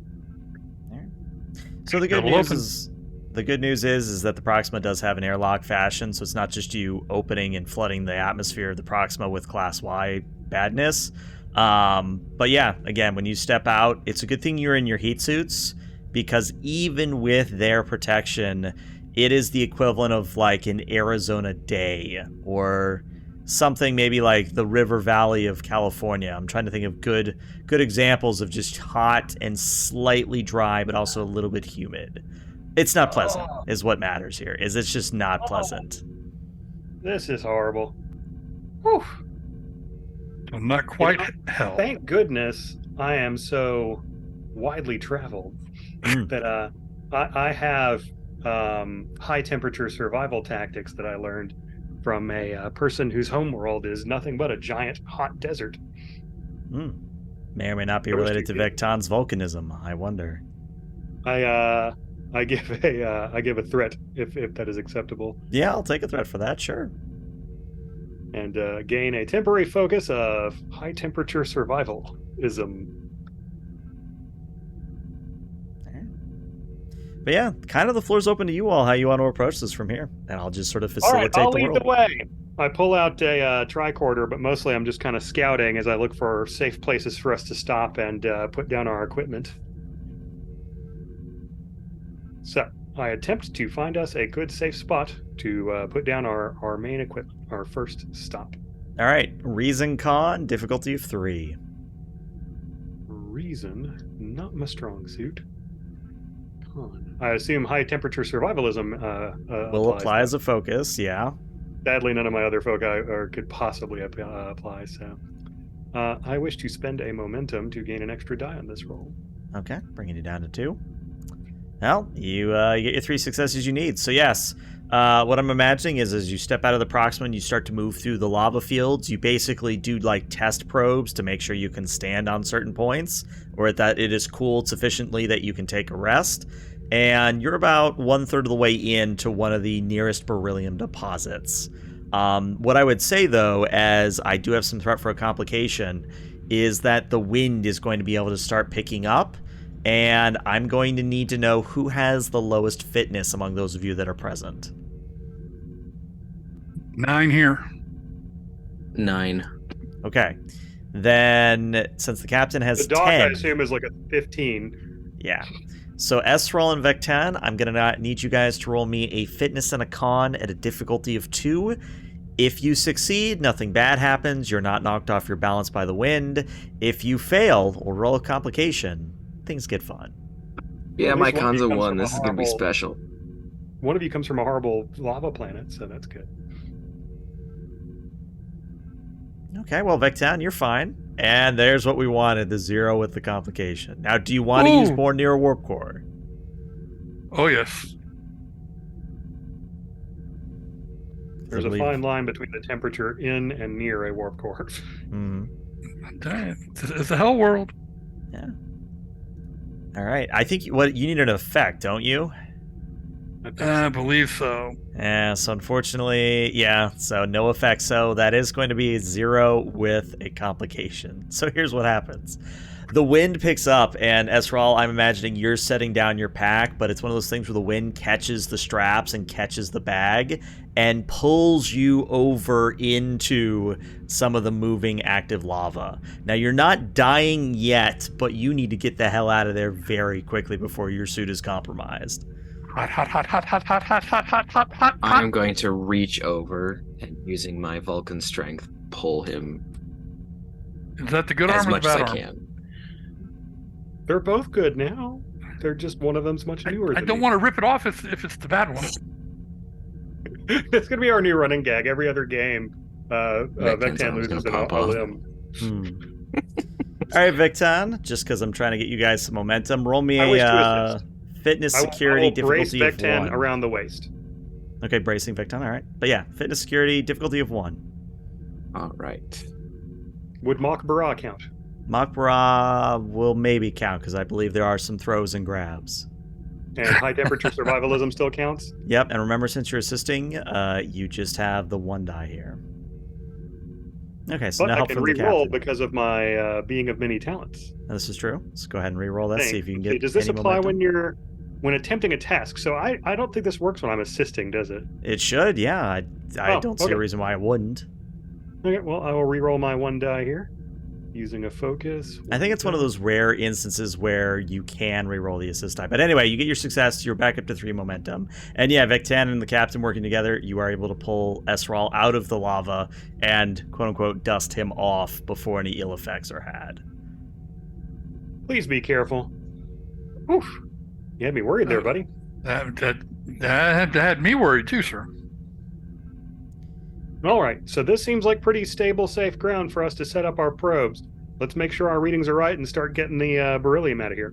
So the good Shuttle news open. is that the Proxima does have an airlock fashion, so it's not just you opening and flooding the atmosphere of the Proxima with Class Y badness. But yeah, again, when you step out, it's a good thing you're in your heat suits, because even with their protection, it is the equivalent of like an Arizona day or something maybe like the River Valley of California. I'm trying to think of good examples of just hot and slightly dry, but also a little bit humid. It's not pleasant, is what matters here. Is it's just not pleasant. This is horrible. Whew. So not quite You hell. Thank goodness I am so widely traveled Mm. that I have high temperature survival tactics that I learned from a person whose homeworld is nothing but a giant hot desert. May or may not be I wish related to you did. Vecton's volcanism. I wonder. I give a threat if that is acceptable, Yeah, I'll take a threat for that, sure. and gain a temporary focus of high temperature survivalism. But yeah, kind of the floor's open to you all how you want to approach this from here. And I'll just sort of All right, facilitate I'll the lead world. the way. I pull out a tricorder, but mostly I'm just kind of scouting as I look for safe places for us to stop and put down our equipment. So I attempt to find us a good safe spot to put down our main equipment, our first stop. All right, Reason Con, difficulty of 3. Reason, not my strong suit. Con. I assume high temperature survivalism Will applies apply then. as a focus, yeah. Sadly, none of my other foci could possibly apply, so I wish to spend a momentum to gain an extra die on this roll. Okay, bringing you down to 2. Well, you get your 3 successes you need. So yes, what I'm imagining is as you step out of the Proxima and you start to move through the lava fields, you basically do like test probes to make sure you can stand on certain points, or that it is cooled sufficiently that you can take a rest. And you're about 1/3 of the way into one of the nearest beryllium deposits. What I would say, though, as I do have some threat for a complication, is that the wind is going to be able to start picking up, and I'm going to need to know who has the lowest fitness among those of you that are present. 9 here. 9. Okay. Then, since the captain has The dock, 10... I assume, is like a 15. Yeah. So S01 and Vectan, I'm going to need you guys to roll me a fitness and a con at a difficulty of 2. If you succeed, nothing bad happens. You're not knocked off your balance by the wind. If you fail or roll a complication, things get fun. Yeah, At my least one of con's you a comes 1. from This is going to be horrible- special. One of you comes from a horrible lava planet, so that's good. Okay, well, Vectan, you're fine. And there's what we wanted, the 0 with the complication. Now, do you want to Ooh. use Born Near a Warp Core? Oh, yes. There's a fine line between the temperature in and near a warp core. Mm-hmm. It's a hell world. Yeah. All right. I think you need an effect, don't you? I believe so. Yeah, so unfortunately, yeah, so no effect. So that is going to be 0 with a complication. So here's what happens. The wind picks up, and Esral, I'm imagining you're setting down your pack, but it's one of those things where the wind catches the straps and catches the bag and pulls you over into some of the moving active lava. Now, you're not dying yet, but you need to get the hell out of there very quickly before your suit is compromised. Hot, hot, hot, hot, hot, hot, hot, hot, hot, hot, hot. I'm going to reach over and using my Vulcan strength, pull him Is that the good as arm or the much as bad I arm? can. They're both good now. They're just one of them's much newer. I don't want to rip it off if it's the bad one. It's gonna be our new running gag. Every other game, Vectan's Vectan arm's loses gonna a pop off. limb. All right, Victan, just because I'm trying to get you guys some momentum, roll me I wish to a assist. fitness I security will brace difficulty of Vectan 1. around the waist. Okay, bracing Victan, all right. But yeah, fitness security difficulty of 1. All right. Would Mach Bara count? Makbara will maybe count because I believe there are some throws and grabs. And high temperature survivalism still counts? Yep, and remember, since you're assisting, you just have the 1 die here. Okay, so But now I help can from the re-roll captain. because of my being of many talents. This is true. Let's go ahead and re-roll that. See if you can get. Does this any apply momentum. when attempting a task? So I don't think this works when I'm assisting, does it? It should, yeah. I Oh, don't see okay. a reason why it wouldn't. Okay, well I will re-roll my 1 die here using a focus. I think it's one of those rare instances where you can re-roll the assist die. But anyway, you get your success. You're back up to 3 momentum. And yeah, Vectan and the captain working together, you are able to pull Esral out of the lava and quote-unquote dust him off before any ill effects are had. Please be careful. Oof. You had me worried there, buddy. That had me worried too, sir. All right, so this seems like pretty stable, safe ground for us to set up our probes. Let's make sure our readings are right and start getting the beryllium out of here.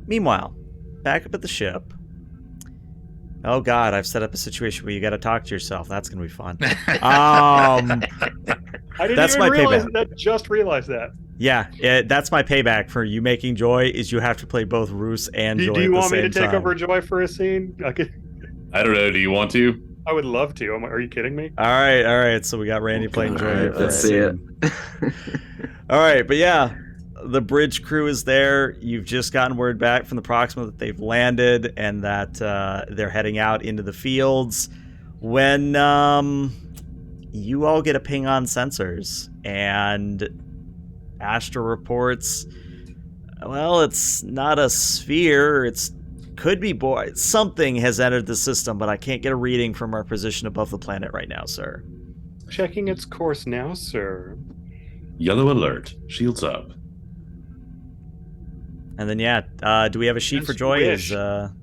Meanwhile, back up at the ship. Oh god, I've set up a situation where you gotta talk to yourself. That's gonna be fun. I didn't That's even my realize payback. that. Just realized that. Yeah, that's my payback for you making Joy, is you have to play both Roos and Joy Do at you the want me to same take time. over Joy for a scene? I don't know. Do you want to? I would love to. Are you kidding me? All right. So we got Randy playing Joy. All right, here for let's a see it. scene. All right, but yeah, the bridge crew is there. You've just gotten word back from the Proxima that they've landed and that they're heading out into the fields. When you all get a ping on sensors, and Astra reports, well, it's not a sphere. Could be something has entered the system, but I can't get a reading from our position above the planet right now, sir. Checking its course now, sir. Yellow alert. Shields up. And then, do we have a sheet Yes, for Joy? wish.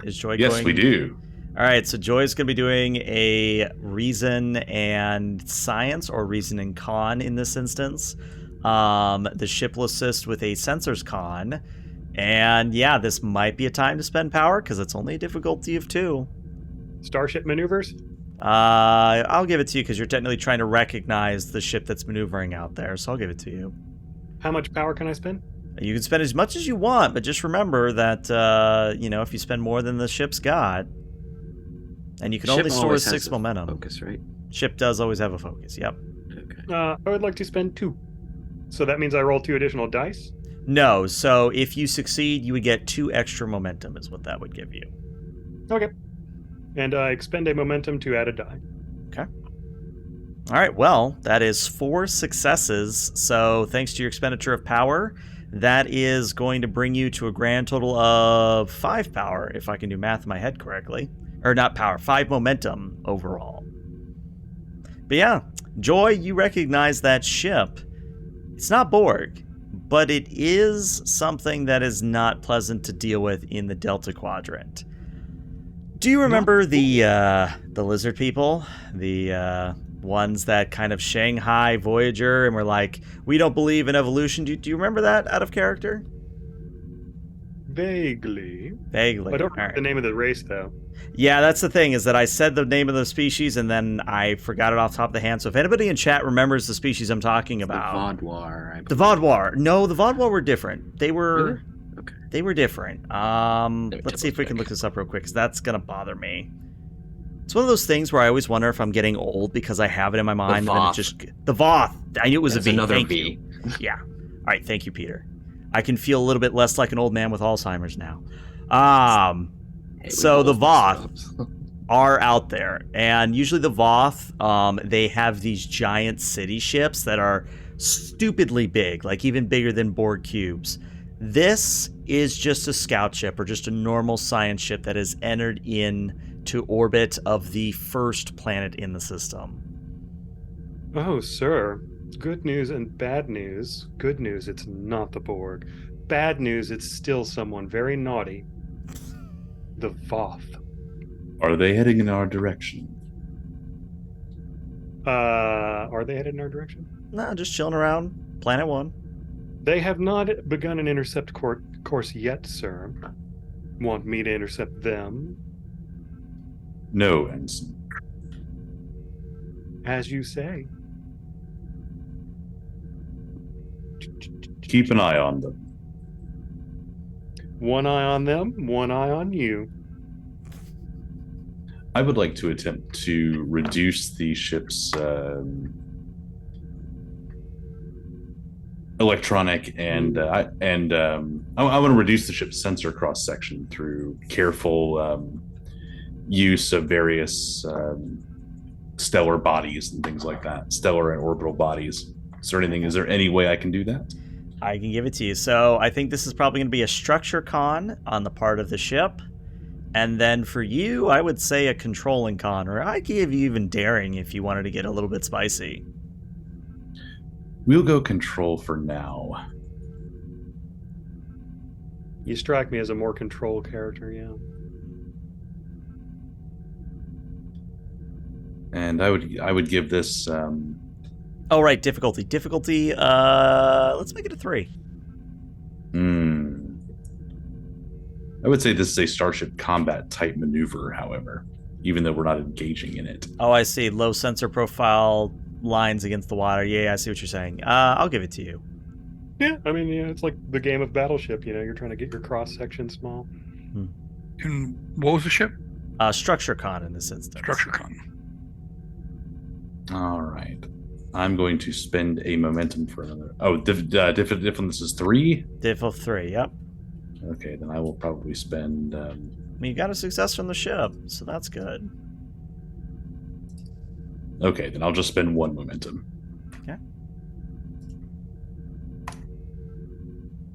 Is Joy Yes, going? we do. All right, so Joy's going to be doing a reason and science, or reason and con in this instance. The ship will assist with a sensors con. And yeah, this might be a time to spend power because it's only a difficulty of 2. Starship maneuvers? I'll give it to you because you're technically trying to recognize the ship that's maneuvering out there, so I'll give it to you. How much power can I spend? You can spend as much as you want, but just remember that, if you spend more than the ship's got, and you can only store 6 momentum. Focus, right? Ship does always have a focus, yep. Okay. I would like to spend 2. So that means I roll 2 additional dice? No, so if you succeed, you would get 2 extra momentum is what that would give you. Okay. And I expend a momentum to add a die. Okay. All right, well, that is 4 successes. So thanks to your expenditure of power, that is going to bring you to a grand total of 5 power, if I can do math in my head correctly. Or not power, 5 momentum overall. But yeah, Joy, you recognize that ship. It's not Borg, but it is something that is not pleasant to deal with in the Delta Quadrant. Do you remember the lizard people? The ones that kind of Shanghai Voyager and were like, we don't believe in evolution. Do you remember that out of character? Vaguely. Vaguely. I don't remember the name of the race, though. Yeah, that's the thing, is that I said the name of the species and then I forgot it off the top of the hand. So if anybody in chat remembers the species I'm talking about. The Vaudouar. The Vaudouar. No, the Vaudouar were different. They were... Really? Okay. They were different. Let's see if we can look this up real quick, because that's going to bother me. It's one of those things where I always wonder if I'm getting old because I have it in my mind. The and then Voth. it just... The Voth. I knew it was a V. Another Thank V. you. Yeah. All right, thank you, Peter. I can feel a little bit less like an old man with Alzheimer's now. So the Voth are out there, and usually the Voth, they have these giant city ships that are stupidly big, like even bigger than Borg cubes. This is just a scout ship or just a normal science ship that has entered into orbit of the first planet in the system. Oh, sir. Good news and bad news. Good news, it's not the Borg. Bad news, it's still someone very naughty. The Voth. Are they heading in our direction? Are they headed in our direction? Nah, just chilling around Planet 1. They have not begun an intercept course yet, sir. Want me to intercept them? No, Ensign. As you say. Keep an eye on them. One eye on them, one eye on you. I would like to attempt to reduce the ship's electronic and I want to reduce the ship's sensor cross section through careful use of various stellar bodies and things like that, stellar and orbital bodies. Is there any way I can do that? I can give it to you. So I think this is probably going to be a structure con on the part of the ship. And then for you, I would say a controlling con, or I'd give you even daring if you wanted to get a little bit spicy. We'll go control for now. You strike me as a more control character, yeah. And I would give this Oh, right, difficulty. Difficulty, let's make it a 3. I would say this is a Starship combat type maneuver, however, even though we're not engaging in it. Oh, I see. Low sensor profile lines against the water. Yeah, I see what you're saying. I'll give it to you. Yeah, I mean, yeah, it's like the game of Battleship, you're trying to get your cross-section small. And what was the ship? Structure con in this instance. Structure con. All right. I'm going to spend a momentum for another... Oh, diff on this is 3? Diff of 3, yep. Okay, then I will probably spend... I mean, you got a success from the ship, so that's good. Okay, then I'll just spend 1 momentum. Okay.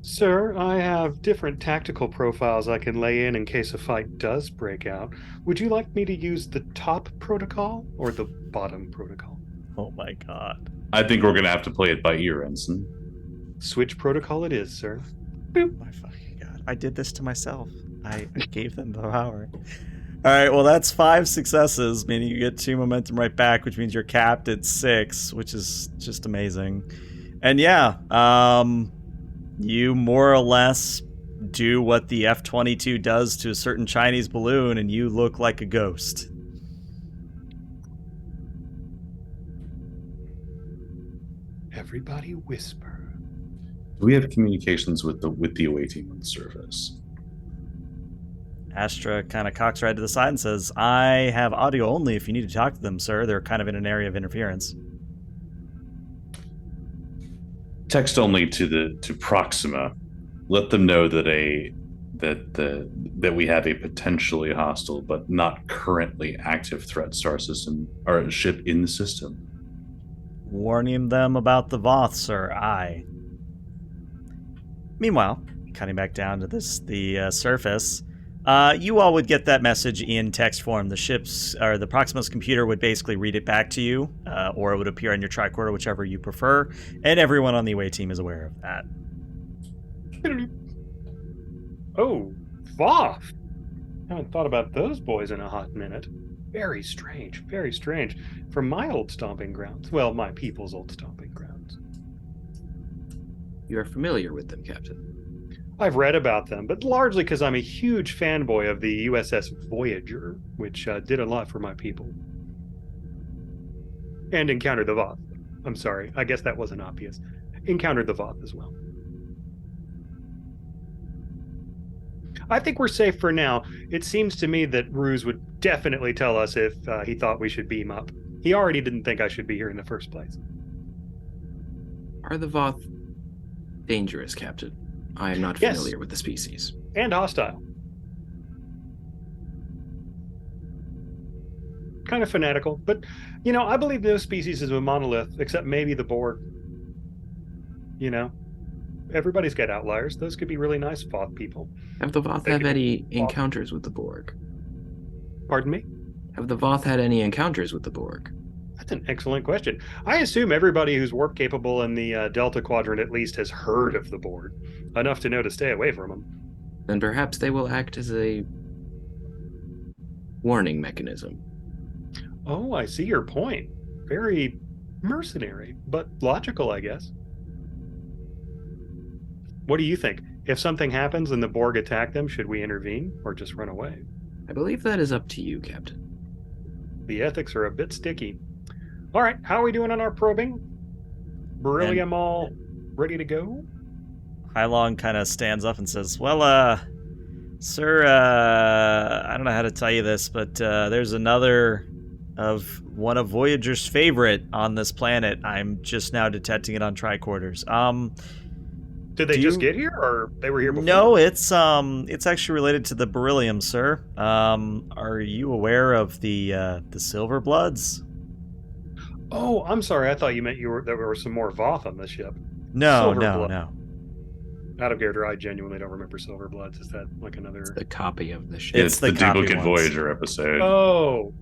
Sir, I have different tactical profiles I can lay in case a fight does break out. Would you like me to use the top protocol or the bottom protocol? Oh my god. I think we're going to have to play it by ear, Ensign. Switch protocol it is, sir. Boop. My fucking god. I did this to myself. I gave them the power. Alright, well that's 5 successes, meaning you get 2 momentum right back, which means you're capped at 6, which is just amazing. And yeah, you more or less do what the F-22 does to a certain Chinese balloon, and you look like a ghost. Everybody whisper. Do we have communications with the away team on the surface? Astra kind of cocks right to the side and says, I have audio only if you need to talk to them, sir. They're kind of in an area of interference. Text only to Proxima. Let them know that we have a potentially hostile but not currently active threat star system or ship in the system. Warning them about the Voth, sir. Aye. Meanwhile, cutting back down to the surface, you all would get that message in text form. The ship's or the Proxima's computer would basically read it back to you, or it would appear on your tricorder, whichever you prefer. And everyone on the away team is aware of that. Oh, Voth! Haven't thought about those boys in a hot minute. Very strange, very strange. From my old stomping grounds. Well, my people's old stomping grounds. You are familiar with them, Captain. I've read about them, but largely because I'm a huge fanboy of the U.S.S. Voyager, which did a lot for my people. And encountered the Voth. I'm sorry, I guess that wasn't obvious. Encountered the Voth as well. I think we're safe for now. It seems to me that Ruse would definitely tell us if he thought we should beam up. He already didn't think I should be here in the first place. Are the Voth dangerous, Captain? I am not familiar with the species. And hostile. Kind of fanatical, but, you know, I believe no species is a monolith, except maybe the Borg. You know? Everybody's got outliers. Those could be really nice Voth people. Have the Voth had any encounters with the Borg? Pardon me? Have the Voth had any encounters with the Borg? That's an excellent question. I assume everybody who's warp capable in the Delta Quadrant at least has heard of the Borg, enough to know to stay away from them. Then perhaps they will act as a warning mechanism. Oh, I see your point. Very mercenary, but logical, I guess. What do you think? If something happens and the Borg attack them, should we intervene or just run away? I believe that is up to you, Captain. The ethics are a bit sticky. All right, how are we doing on our probing? Beryllium all ready to go? Hylong kind of stands up and says, well, sir, I don't know how to tell you this, but there's another of one of Voyager's favorite on this planet. I'm just now detecting it on tricorders. Did they just get here, or they were here before? No, it's actually related to the beryllium, sir. Are you aware of the Silver Bloods? Oh, I'm sorry. I thought you meant there were some more Voth on the ship. No. Out of character, I genuinely don't remember Silver Bloods. Is that like another? It's the copy of the ship. It's the duplicate Voyager episode. Oh.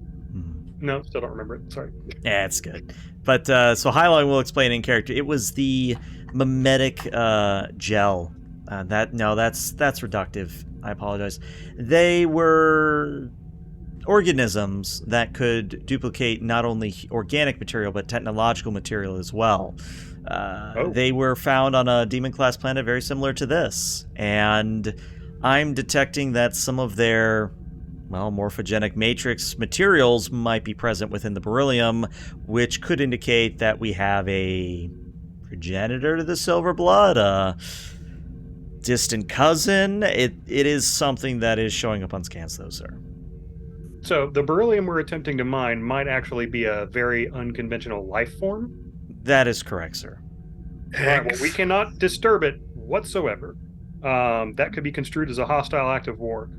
No, still don't remember it. Sorry. Yeah, it's good. But so Hylong will explain in character. It was the mimetic gel. That's reductive. I apologize. They were organisms that could duplicate not only organic material but technological material as well. They were found on a demon-class planet very similar to this, and I'm detecting that some of their morphogenic matrix materials might be present within the beryllium, which could indicate that we have a progenitor to the Silver Blood, a distant cousin. It is something that is showing up on scans, though, sir. So the beryllium we're attempting to mine might actually be a very unconventional life form? That is correct, sir. All right, well, we cannot disturb it whatsoever. That could be construed as a hostile act of war.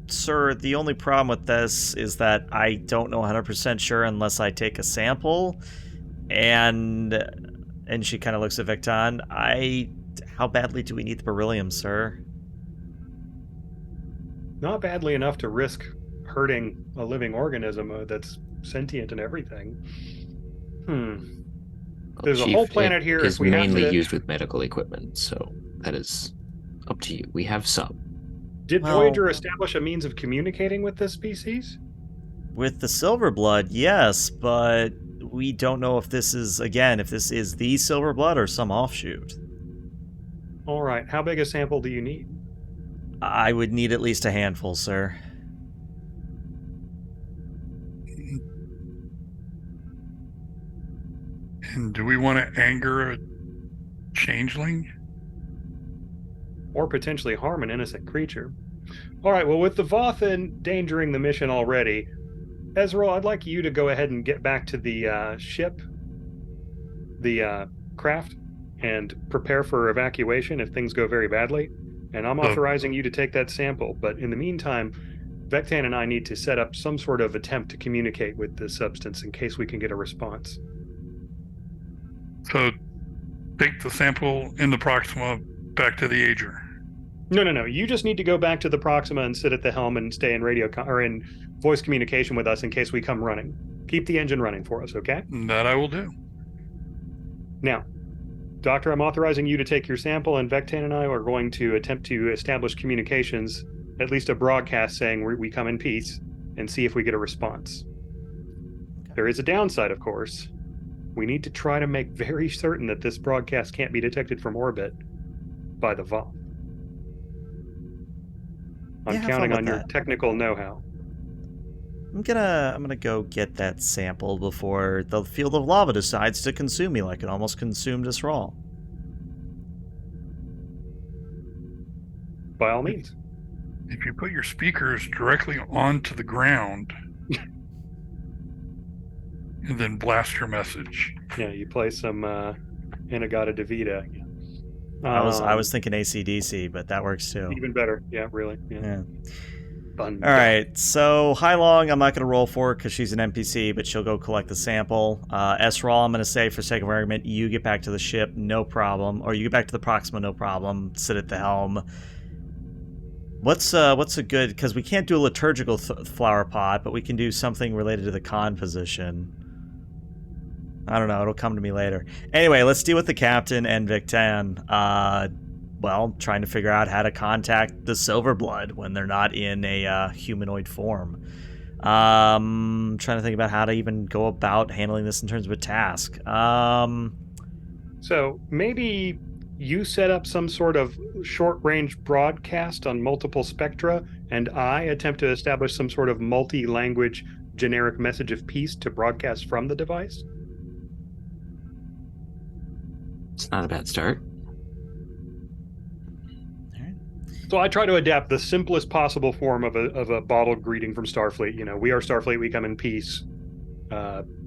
Sir, the only problem with this is that I don't know 100% sure unless I take a sample. And she kind of looks at Vecton. How badly do we need the beryllium, sir? Not badly enough to risk hurting a living organism that's sentient and everything. There's a whole planet here. It's mainly used with medical equipment, so that is up to you. We have some. Did Voyager establish a means of communicating with this species? With the Silver Blood, yes, but we don't know if this is, again, if this is the silver blood or some offshoot. All right. How big a sample do you need? I would need at least a handful, sir. And do we want to anger a changeling? Or potentially harm an innocent creature. All right, well, with the Voth endangering the mission already, Ezreal, I'd like you to go ahead and get back to the ship, the craft, and prepare for evacuation if things go very badly. And I'm authorizing you to take that sample. But in the meantime, Vectan and I need to set up some sort of attempt to communicate with this substance in case we can get a response. So take the sample in the Proxima back to the Agir. No. You just need to go back to the Proxima and sit at the helm and stay in or in voice communication with us in case we come running. Keep the engine running for us, okay? That I will do. Now, Doctor, I'm authorizing you to take your sample, and Vectan and I are going to attempt to establish communications, at least a broadcast saying we come in peace, and see if we get a response. There is a downside, of course. We need to try to make very certain that this broadcast can't be detected from orbit by the Voth. I'm counting on your technical know-how. I'm gonna go get that sample before the field of lava decides to consume me like it almost consumed us raw. By all means. If you put your speakers directly onto the ground and then blast your message. Yeah, you play some Inagata Devita. I was thinking AC/DC, but that works too. Even better. Yeah, really. Yeah. All right, so Hailong, I'm not going to roll for because she's an NPC, but she'll go collect the sample. Ezreal, I'm going to say, for sake of argument, you get back to the ship, no problem. Or you get back to the Proxima, no problem. Sit at the helm. What's a good... Because we can't do a liturgical flower pot, but we can do something related to the con position. I don't know, it'll come to me later. Anyway, let's deal with the captain and Victan. Well, trying to figure out how to contact the Silverblood when they're not in a humanoid form. Trying to think about how to even go about handling this in terms of a task. So maybe you set up some sort of short-range broadcast on multiple spectra, and I attempt to establish some sort of multi-language generic message of peace to broadcast from the device? It's not a bad start. So I try to adapt the simplest possible form of a bottled greeting from Starfleet. You know, we are Starfleet, we come in peace.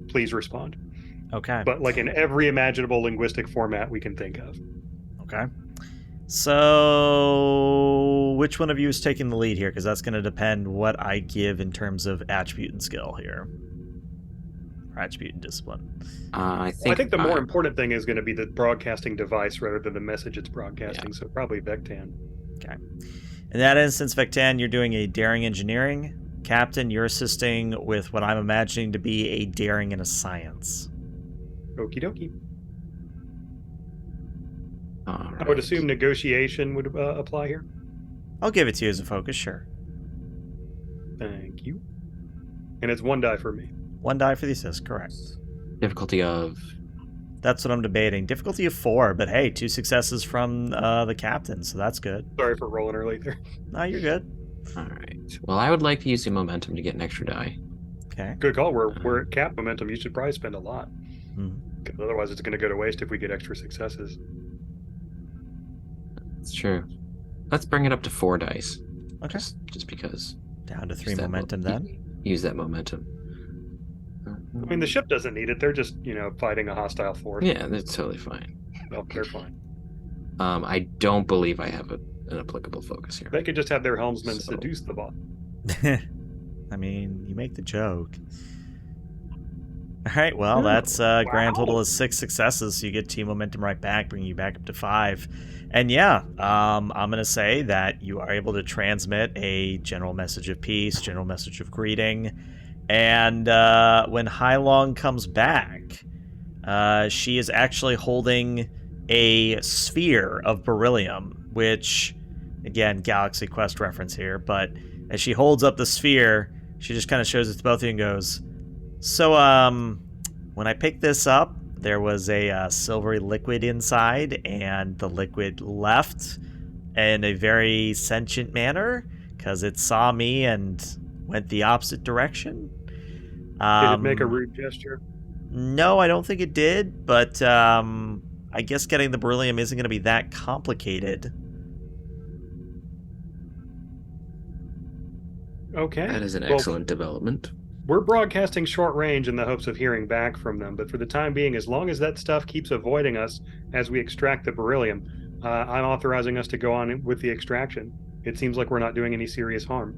Please respond. Okay. But like in every imaginable linguistic format we can think of. Okay. So which one of you is taking the lead here? Because that's going to depend what I give in terms of attribute and skill here. Or attribute and discipline. I think the more important thing is going to be the broadcasting device rather than the message it's broadcasting. Yeah. So probably Vectan. Okay. In that instance, Vectan, you're doing a daring engineering. Captain, you're assisting with what I'm imagining to be a daring and a science. Okie dokie. All I would right. assume negotiation would apply here. I'll give it to you as a focus, sure. Thank you. And it's 1 die for me. 1 die for the assist, correct. Difficulty of... That's what I'm debating. Difficulty of 4, but hey, 2 successes from the captain, so that's good. Sorry for rolling early there. No, you're good. All right. Well, I would like to use the momentum to get an extra die. Okay. Good call. We're at cap momentum. You should probably spend a lot. Hmm. 'Cause otherwise it's going to go to waste if we get extra successes. It's true. Let's bring it up to 4 dice. Okay. Just because. Down to 3 Use that momentum then. Use that momentum. I mean, the ship doesn't need it. They're just, fighting a hostile force. Yeah, that's totally fine. No, they're fine. I don't believe I have an applicable focus here. They could just have their helmsman So- seduce the bot. I mean, you make the joke. All right, well, that's a grand total of 6 successes, so you get team momentum right back, bringing you back up to 5. And yeah, I'm going to say that you are able to transmit a general message of peace, general message of greeting, and when Hailong comes back, she is actually holding a sphere of beryllium, which, again, Galaxy Quest reference here, but as she holds up the sphere, she just kind of shows it to both of you and goes, so, When I picked this up, there was a silvery liquid inside, and the liquid left in a very sentient manner because it saw me and went the opposite direction. Did it make a rude gesture? No, I don't think it did, but I guess getting the beryllium isn't going to be that complicated. Okay. That is an excellent development. We're broadcasting short range in the hopes of hearing back from them, but for the time being, as long as that stuff keeps avoiding us as we extract the beryllium, I'm authorizing us to go on with the extraction. It seems like we're not doing any serious harm.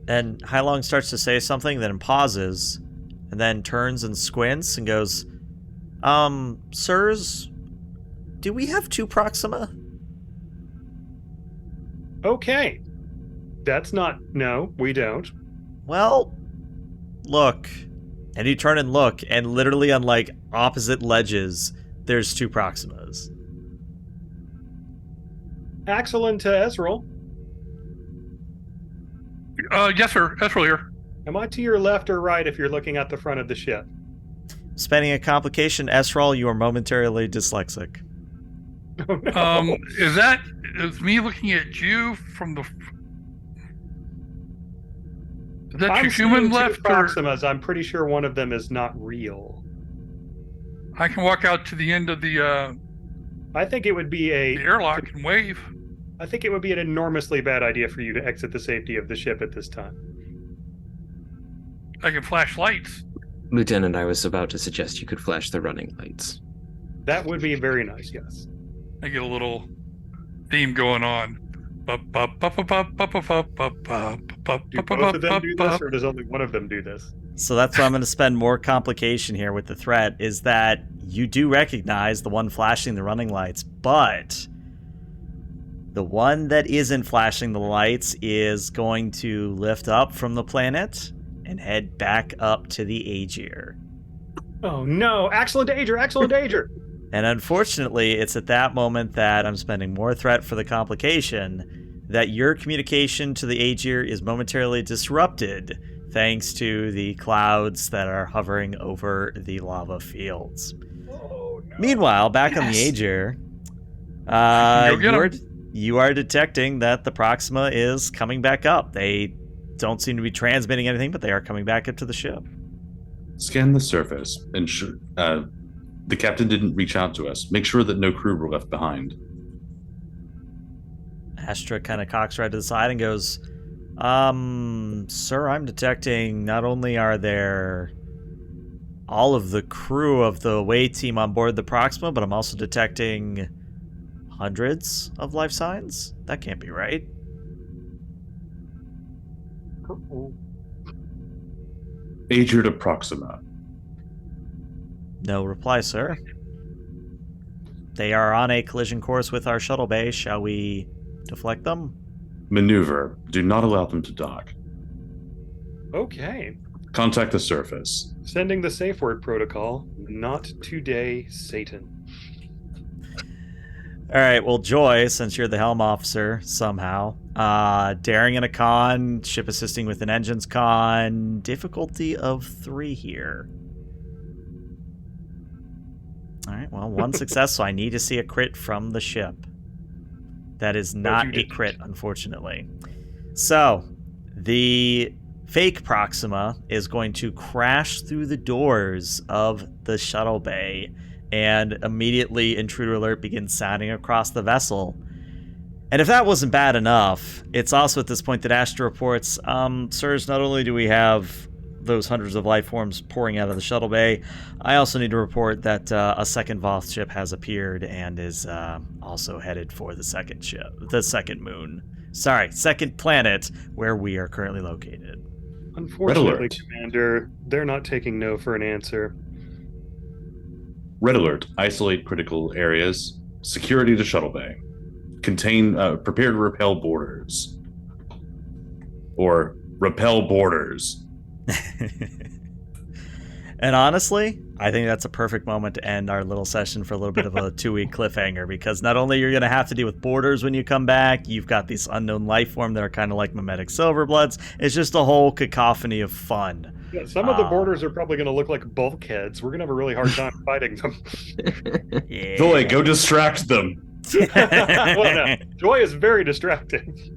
And Hailong starts to say something, then pauses, and then turns and squints and goes, sirs, do we have 2 Proxima? Okay. That's not... No, we don't. Well, look. And you turn and look, and literally on, like, opposite ledges, there's 2 Proximas. Axel to Ezreal. Yes, sir. Ezreal here. Am I to your left or right if you're looking at the front of the ship? Spending a complication, Ezreal, you are momentarily dyslexic. Oh, no. Is me looking at you from the... Is that I'm your human seeing 2 left, or Proximas. I'm pretty sure one of them is not real. I can walk out to the end of the I think it would be airlock and wave? I think it would be an enormously bad idea for you to exit the safety of the ship at this time. I can flash lights. Lieutenant, I was about to suggest you could flash the running lights. That would be very nice, yes. I get a little theme going on. Do both of them do this, or does only one of them do this? So that's why I'm going to spend more complication here with the threat, is that you do recognize the one flashing the running lights, but the one that isn't flashing the lights is going to lift up from the planet and head back up to the Agir. Oh no! Excellent danger! Excellent danger! And unfortunately, it's at that moment that I'm spending more threat for the complication that your communication to the Agir is momentarily disrupted thanks to the clouds that are hovering over the lava fields. Oh, no. Meanwhile, back on the Agir, you are detecting that the Proxima is coming back up. They don't seem to be transmitting anything, but they are coming back up to the ship. Scan the surface. Ensure the captain didn't reach out to us. Make sure that no crew were left behind. Astra kind of cocks right to the side and goes, sir, I'm detecting not only are there all of the crew of the away team on board the Proxima, but I'm also detecting hundreds of life signs? That can't be right. Agir to Proxima. No reply, sir. They are on a collision course with our shuttle bay. Shall we deflect them? Maneuver. Do not allow them to dock. Okay. Contact the surface. Sending the safe word protocol. Not today, Satan. All right, well, Joy, since you're the helm officer somehow, daring in a con, ship assisting with an engines con, difficulty of 3 here. All right, well, 1 success, so I need to see a crit from the ship. That is not a crit, unfortunately. So, the fake Proxima is going to crash through the doors of the shuttle bay, and immediately intruder alert begins sounding across the vessel. And if that wasn't bad enough, it's also at this point that Astra reports, sirs, not only do we have those hundreds of life forms pouring out of the shuttle bay, I also need to report that a second Voth ship has appeared and is also headed for the second planet where we are currently located. Unfortunately, Commander, they're not taking no for an answer. Red alert. Isolate critical areas. Security to shuttle bay. Prepare to repel borders. Or repel borders. And honestly, I think that's a perfect moment to end our little session for a little bit of a 2-week cliffhanger, because not only you're going to have to deal with borders when you come back, you've got these unknown life form that are kind of like mimetic silverbloods. It's just a whole cacophony of fun. Yeah, some of the borders are probably going to look like bulkheads. We're going to have a really hard time fighting them. Yeah. Joy, go distract them. Well, no, Joy is very distracting.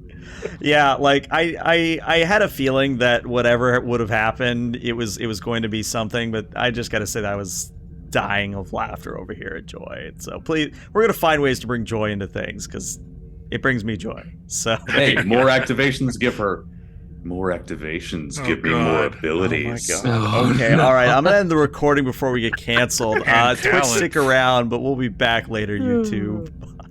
Yeah, like I had a feeling that whatever would have happened, it was going to be something, but I just got to say that I was dying of laughter over here at Joy. So please, we're gonna find ways to bring joy into things because it brings me joy. So Hey, more activations give her more activations. Oh, Give me more God. abilities. Oh my God. Okay, all right. I'm gonna end the recording before we get canceled. And Twitch, talent. stick around, but we'll be back later. YouTube. Bye.